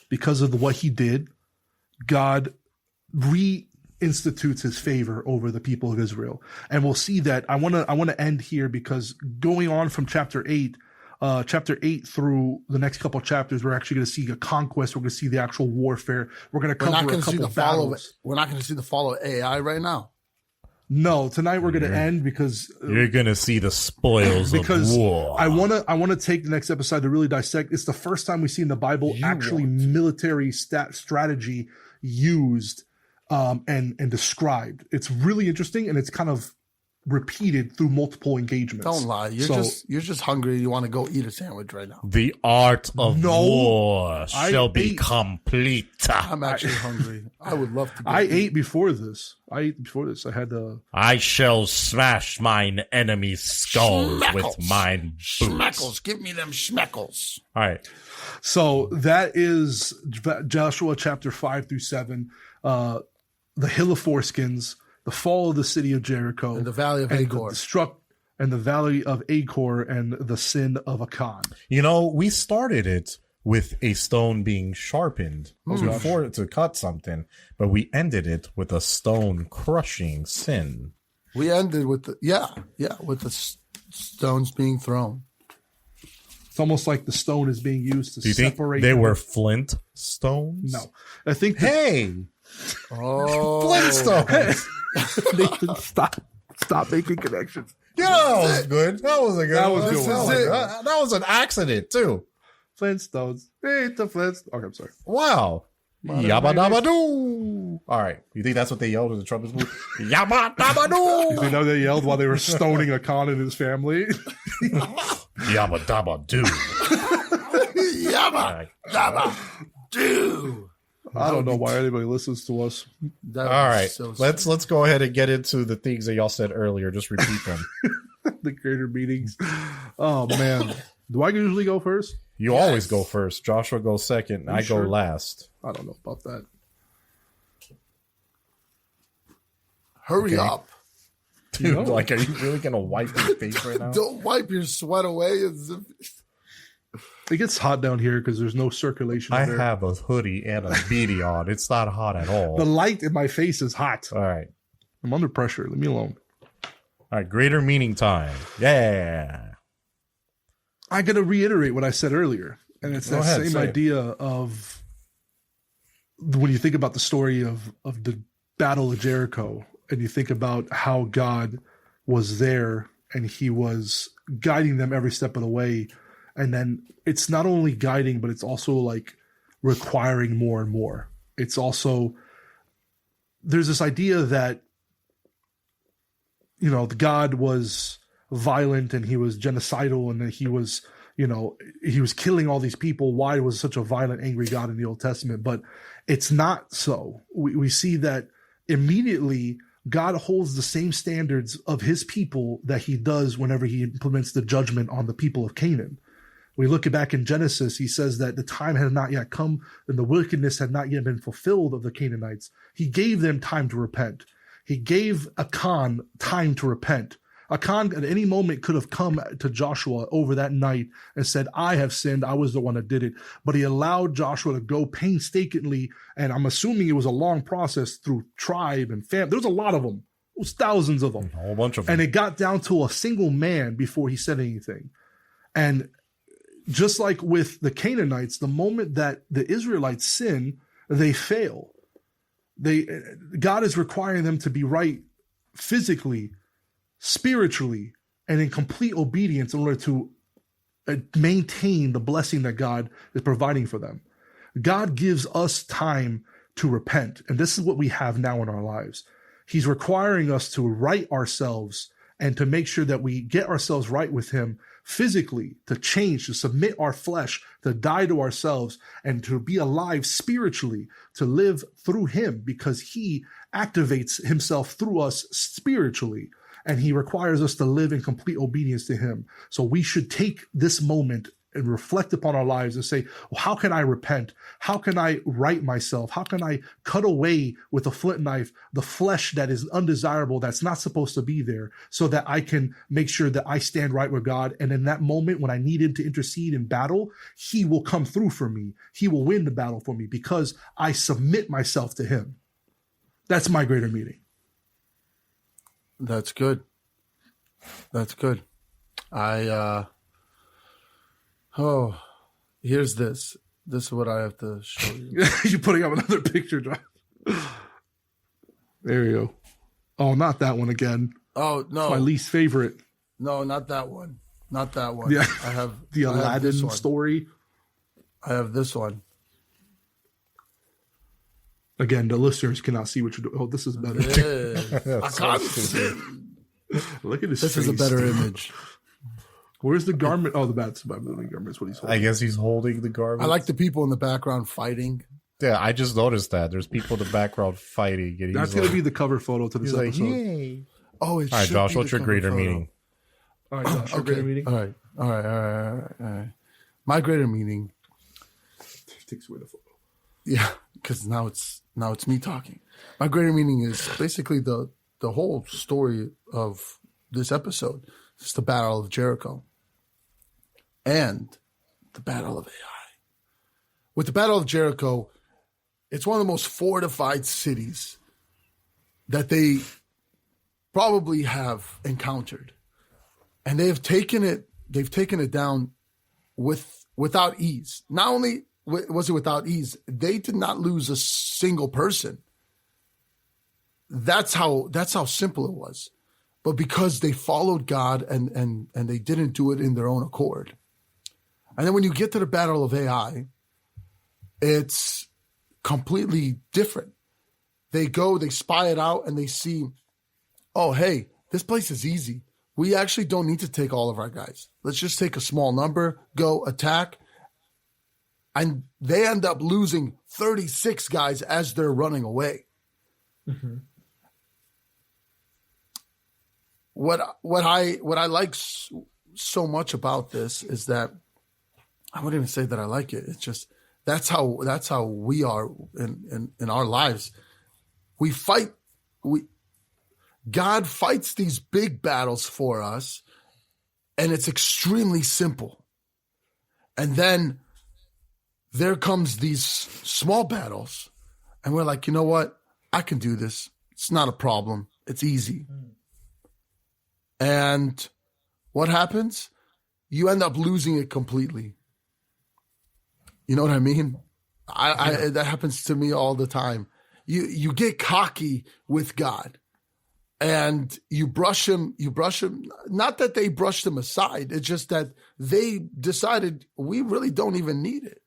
Because of what he did, God reinstitutes his favor over the people of Israel. And we'll see that. I want to end here because going on from chapter 8 through the next couple of chapters, we're actually going to see a conquest. We're going to see the actual warfare. We're going to cover a couple of battles. We're not going to see the fall of AI right now. No, tonight we're going to end because You're going to see the spoils of war. I want to take the next episode to really dissect. It's the first time we see in the Bible military strategy used and described. It's really interesting, and it's kind of repeated through multiple engagements. Don't lie. You're just hungry. You want to go eat a sandwich right now. The art of war shall be ate. complete. I'm actually hungry. I would love to. I ate before this. I had I shall smash mine enemy's skulls with Schmeckles. mine boots. Schmeckles. Give me them schmeckles. All right. So that is Joshua chapter 5 through 7, the Hill of Foreskins, the fall of the city of Jericho, And the Valley of and Achor. and the Valley of Achor, and the sin of Achan. You know, we started it with a stone being sharpened to cut something, but we ended it with a stone crushing sin. We ended with with the stones being thrown. It's almost like the stone is being used to Do you think separate. they were flint stones? No, I think. Hey, Oh, Flintstones. Nathan, stop making connections. Yeah, that was good. That was a good. That was one. good That one. was- that was an accident too. Flintstones. Hey, the Flintstones. Okay, I'm sorry. Wow. Yabba dabba doo. All right. You think that's what they yelled in the trumpets booth? Yabba dabba doo. You know they yelled while they were stoning Achan and his family. Yabba dabba doo. Dabba, dabba, do. I don't know why anybody listens to us. That All was right, so let's go ahead and get into the things that y'all said earlier. Just repeat them. The greater meetings. Oh man, do I usually go first? You always go first. Joshua goes second. I sure? go last. I don't know about that. Hurry up. Dude, like, are you really going to wipe your face right now? Don't wipe your sweat away. It gets hot down here because there's no circulation. I there. have a hoodie and a beanie on. It's not hot at all. The light in my face is hot. All right. I'm under pressure. Leave me alone. All right. Greater meaning time. Yeah. I got to reiterate what I said earlier. And it's that same idea of when you think about the story of the Battle of Jericho and you think about how God was there and he was guiding them every step of the way. And then it's not only guiding, but it's also like requiring more and more. It's also, there's this idea that, you know, God was violent and he was genocidal and that he was, you know, he was killing all these people. Why was such a violent, angry God in the Old Testament? But it's not so. We see that immediately God holds the same standards of his people that he does whenever he implements the judgment on the people of Canaan. We look back in Genesis, he says that the time had not yet come and the wickedness had not yet been fulfilled of the Canaanites. He gave them time to repent. He gave Achan time to repent. Achan at any moment could have come to Joshua over that night and said, I have sinned. I was the one that did it. But he allowed Joshua to go painstakingly. And I'm assuming it was a long process through tribe and family. There was a lot of them. It was thousands of them. A whole bunch of them. And it got down to a single man before he said anything. And just like with the Canaanites, the moment that the Israelites sin, they fail. God is requiring them to be right physically, spiritually, and in complete obedience in order to maintain the blessing that God is providing for them. God gives us time to repent, and this is what we have now in our lives. He's requiring us to right ourselves and to make sure that we get ourselves right with him physically, to change, to submit our flesh, to die to ourselves, and to be alive spiritually, to live through him, because he activates himself through us spiritually. And he requires us to live in complete obedience to him. So we should take this moment and reflect upon our lives and say, well, how can I repent? How can I right myself? How can I cut away with a flint knife the flesh that is undesirable, that's not supposed to be there, so that I can make sure that I stand right with God? And in that moment, when I need him to intercede in battle, he will come through for me. He will win the battle for me because I submit myself to him. That's my greater meaning. That's good. That's good. Here's this. This is what I have to show you. You're putting up another picture, John. There you go. Oh, not that one again. Oh, no. It's my least favorite. No, not that one. Not that one. Yeah. I have The I have Aladdin this one. story. I have this one. Again, the listeners cannot see what you're doing. Oh, this is better. Yeah. I can't see. Look at his This face. is a better image. Where's the garment? Oh, the bat's about the garment is what he's holding. I guess he's holding the garment. I like the people in the background fighting. Yeah, I just noticed that. There's people in the background fighting. And That's going to be the cover photo to this he's like, episode. yay. Oh, it All right, should Josh, be what's the your cover greater photo. meaning? All right, Josh, your greater meaning? All right. My greater meaning. Takes away the photo. Yeah, because now it's me talking. My greater meaning is basically the whole story of this episode. It's the Battle of Jericho and the Battle of Ai. With the Battle of Jericho, it's one of the most fortified cities that they probably have encountered, and they've taken it down without ease. Not only was it without ease, they did not lose a single person. That's how simple it was. But because they followed God and they didn't do it in their own accord. And then when you get to the Battle of Ai, it's completely different. They go, they spy it out, and they see, oh, hey, this place is easy. We actually don't need to take all of our guys. Let's just take a small number, go attack. And they end up losing 36 guys as they're running away. Mm-hmm. What I like so much about this is that I wouldn't even say that I like it. It's just that's how we are in our lives. We fight. God fights these big battles for us, and it's extremely simple. And then there comes these small battles, and we're like, you know what? I can do this. It's not a problem. It's easy. And what happens? You end up losing it completely. You know what I mean? That happens to me all the time. You get cocky with God, and you brush him. Not that they brushed him aside. It's just that they decided we really don't even need it.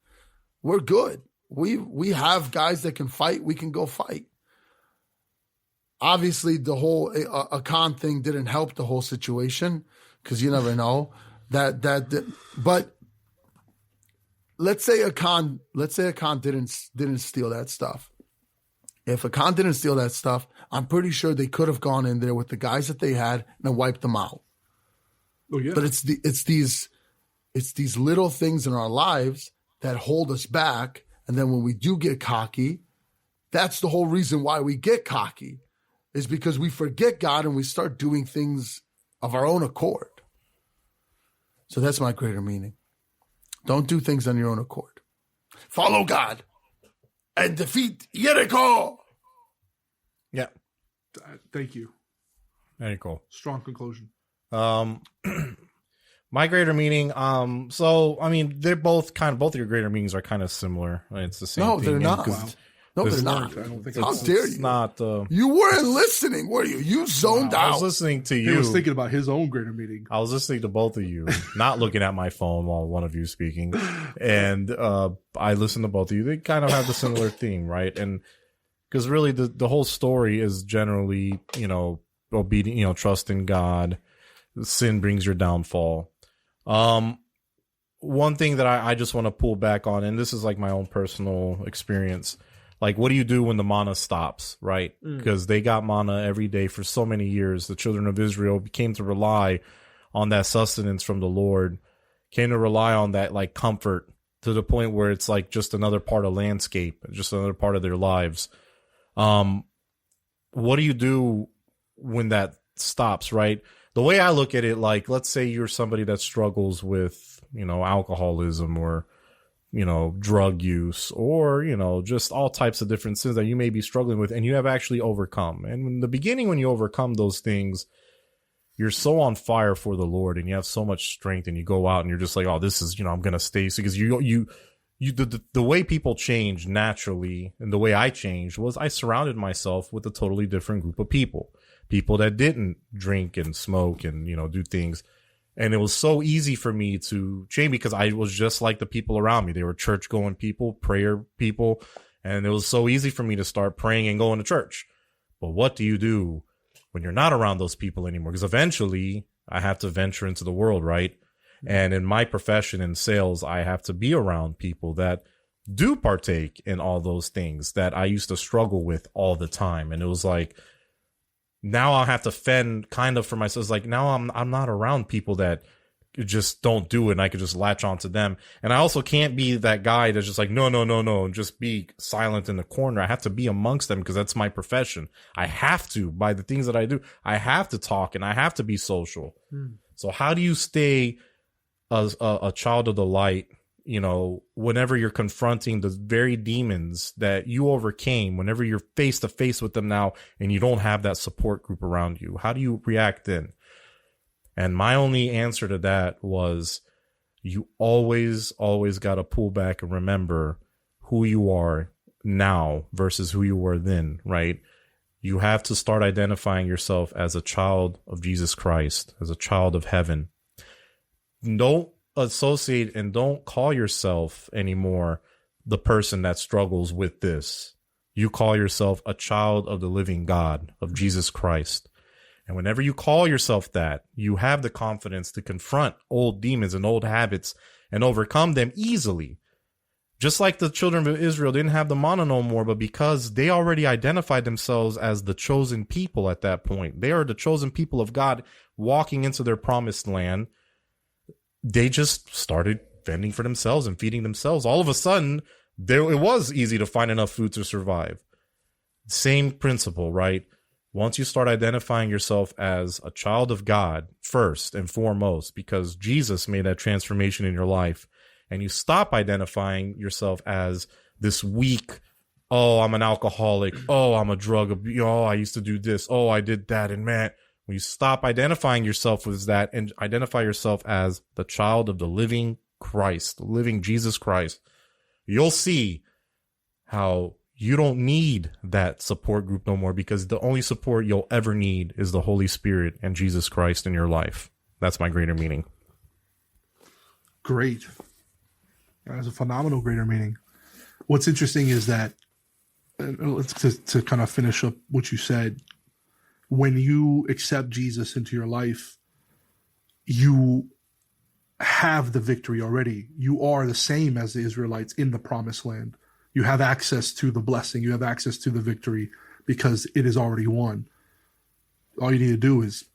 We're good. We have guys that can fight. We can go fight. Obviously, the whole Achan thing didn't help the whole situation, because you never know but let's say Achan didn't steal that stuff. If Achan didn't steal that stuff, I'm pretty sure they could have gone in there with the guys that they had and wiped them out. Oh yeah. But it's these little things in our lives that hold us back, and then when we do get cocky, that's the whole reason why we get cocky, is because we forget God and we start doing things of our own accord. So that's my greater meaning. Don't do things on your own accord. Follow God and defeat Jericho. Yeah. Thank you. Very cool. Strong conclusion. My greater meaning. So I mean, they're both of your greater meanings are kind of similar. It's the same. No, thing. they're not. Wow. No, they're not. I don't think How it's dare you? Not. You weren't listening, were you? You zoned I out. was listening to He you. was thinking about his own greater meaning. I was listening to both of you, not looking at my phone while one of you speaking. And I listened to both of you. They kind of have the similar theme, right? And because really the whole story is generally, obedient, trust in God. Sin brings your downfall. One thing that I just want to pull back on, and this is like my own personal experience. Like, what do you do when the manna stops, right? Because they got manna every day for so many years. The children of Israel came to rely on that sustenance from the Lord, came to rely on that like comfort, to the point where it's like just another part of landscape, just another part of their lives. What do you do when that stops, right? The way I look at it, like, let's say you're somebody that struggles with, alcoholism or, drug use or, just all types of different sins that you may be struggling with and you have actually overcome. And in the beginning, when you overcome those things, you're so on fire for the Lord and you have so much strength and you go out and you're just like, oh, this is, I'm going to stay. So, because the way people change naturally and the way I changed was I surrounded myself with a totally different group of people that didn't drink and smoke and, do things. And it was so easy for me to change because I was just like the people around me. They were church going people, prayer people. And it was so easy for me to start praying and going to church. But what do you do when you're not around those people anymore? Because eventually I have to venture into the world, right? And in my profession in sales, I have to be around people that do partake in all those things that I used to struggle with all the time. And it was like, now I'll have to fend kind of for myself. It's like, now I'm not around people that just don't do it and I could just latch onto them. And I also can't be that guy that's just like, no, and just be silent in the corner. I have to be amongst them because that's my profession. I have to, by the things that I do, I have to talk and I have to be social. So how do you stay a child of the light, whenever you're confronting the very demons that you overcame, whenever you're face to face with them now and you don't have that support group around you? How do you react then? And my only answer to that was, you always got to pull back and remember who you are now versus who you were then, right? You have to start identifying yourself as a child of Jesus Christ, as a child of heaven. Don't associate and don't call yourself anymore the person that struggles with this. You call yourself a child of the living God, of Jesus Christ. And whenever you call yourself that, you have the confidence to confront old demons and old habits and overcome them easily. Just like the children of Israel didn't have the manna no more, but because they already identified themselves as the chosen people at that point, they are the chosen people of God walking into their promised land, they just started fending for themselves and feeding themselves. All of a sudden, it was easy to find enough food to survive. Same principle, right? Once you start identifying yourself as a child of God first and foremost, because Jesus made that transformation in your life, and you stop identifying yourself as this weak, oh, I'm an alcoholic, oh, I'm a drug abuser, oh, I used to do this, oh, I did that, and man, when you stop identifying yourself as that and identify yourself as the child of the living Christ, the living Jesus Christ, you'll see how you don't need that support group no more, because the only support you'll ever need is the Holy Spirit and Jesus Christ in your life. That's my greater meaning. Great. That's a phenomenal greater meaning. What's interesting is that, to kind of finish up what you said, when you accept Jesus into your life, you have the victory already. You are the same as the Israelites in the promised land. You have access to the blessing. You have access to the victory because it is already won. All you need to do is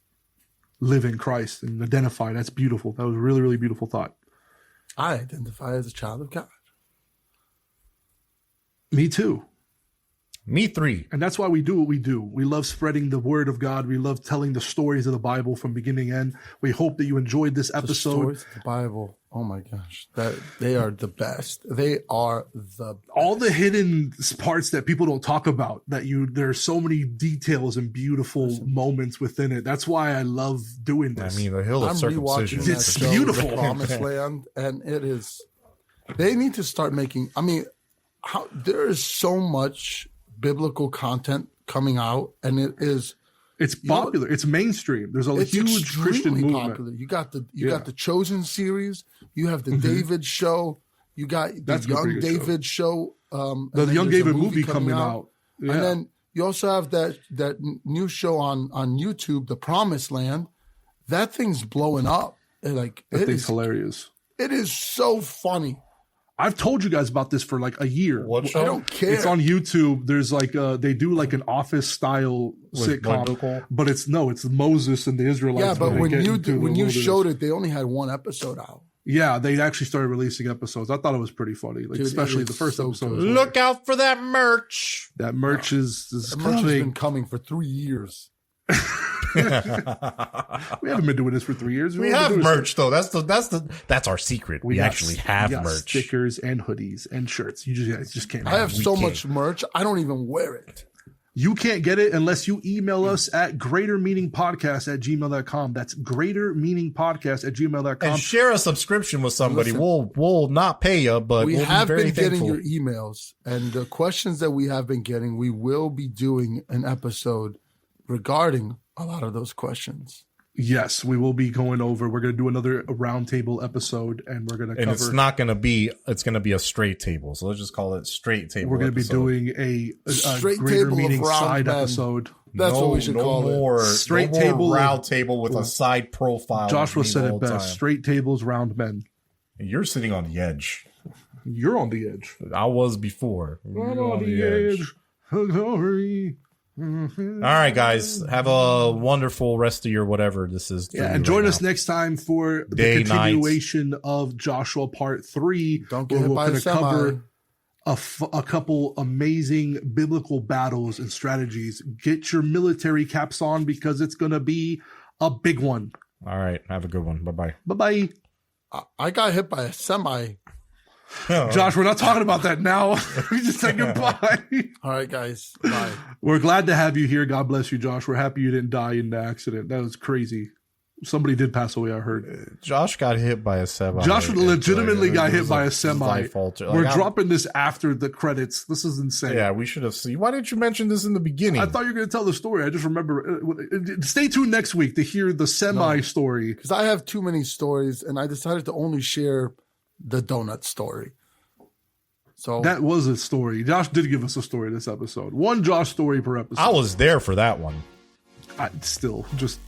live in Christ and identify. That's beautiful. That was a really, really beautiful thought. I identify as a child of God. Me too. Me three. And that's why we do what we do. We love spreading the word of God. We love telling the stories of the Bible from beginning to end. We hope that you enjoyed this episode. The stories of the Bible. Oh my gosh. They are the best. They are the best. All the hidden parts that people don't talk about, there's so many details and beautiful moments within it. That's why I love doing this. I mean, the hill of circumcision. It's beautiful. The Promised Land, and it is. They need to start making. I mean, there is so much biblical content coming out, and it's popular. It's mainstream. There's a huge Christian movement. Popular. You got the Chosen series. You have the David show. You got the Young David show. The Young David movie coming out. Yeah. And then you also have that new show on YouTube, The Promised Land. That thing's blowing up. That thing's hilarious. It is so funny. I've told you guys about this for like a year. What show? I don't care. It's on YouTube. There's they do like an office style sitcom, but it's Moses and the Israelites. Yeah, but when you showed it, they only had one episode out. Yeah, they actually started releasing episodes. I thought it was pretty funny, Dude, especially the first episode. Look out for that merch. That merch is merch has been coming for 3 years. We haven't been doing this for 3 years. We have merch though. That's our secret. We actually have merch, stickers and hoodies and shirts. You just can't. I have so much merch. I don't even wear it. You can't get it unless you email us at greatermeaningpodcast@gmail.com. That's greatermeaningpodcast@gmail.com. And share a subscription with somebody. Listen, we'll not pay you, but we we'll have be very been getting thankful. your emails and the questions that we have been getting. We will be doing an episode regarding a lot of those questions. Yes, we will be going over. We're going to do another roundtable episode, and we're going to cover. And it's not going to be. It's going to be a straight table. So let's just call it straight table. We're going to be doing a greater meaning side episode. That's what we should call it. Straight table, round table with a side profile. Joshua said it best. Straight tables, round men. You're sitting on the edge. You're on the edge. I was before. You're on the edge. Glory. All right, guys. Have a wonderful rest of your whatever this is. Yeah, and join us next time for the continuation of Joshua Part 3. Don't get hit by a semi. Cover a couple amazing biblical battles and strategies. Get your military caps on because it's going to be a big one. All right. Have a good one. Bye-bye. Bye-bye. I got hit by a semi. Josh, we're not talking about that now. We just said goodbye. All right, guys. Bye. We're glad to have you here. God bless you, Josh. We're happy you didn't die in the accident. That was crazy. Somebody did pass away, I heard. Josh got hit by a semi. Josh legitimately got hit by a semi. We're dropping this after the credits. This is insane. Yeah, we should have seen. Why didn't you mention this in the beginning? I thought you were going to tell the story. I just remember. Stay tuned next week to hear the semi story. Because I have too many stories, and I decided to only share the donut story. So that was a story. Josh did give us a story this episode. One Josh story per episode. I was there for that one. Still, just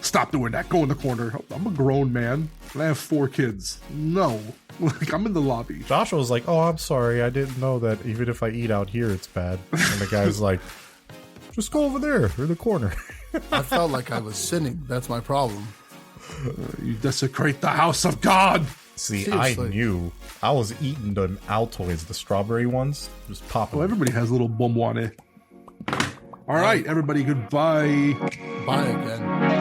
Stop doing that. Go in the corner. I'm a grown man and I have 4 kids. No. Like, I'm in the lobby. Joshua was like, oh, I'm sorry. I didn't know that even if I eat out here, it's bad. And the guy's like, just go over there in the corner. I felt like I was sinning. That's my problem. You desecrate the house of God. See, Seriously. I knew. I was eating the Altoids, the strawberry ones. Just popping. Well, everybody has little bonbonne. All right, everybody, goodbye. Bye again.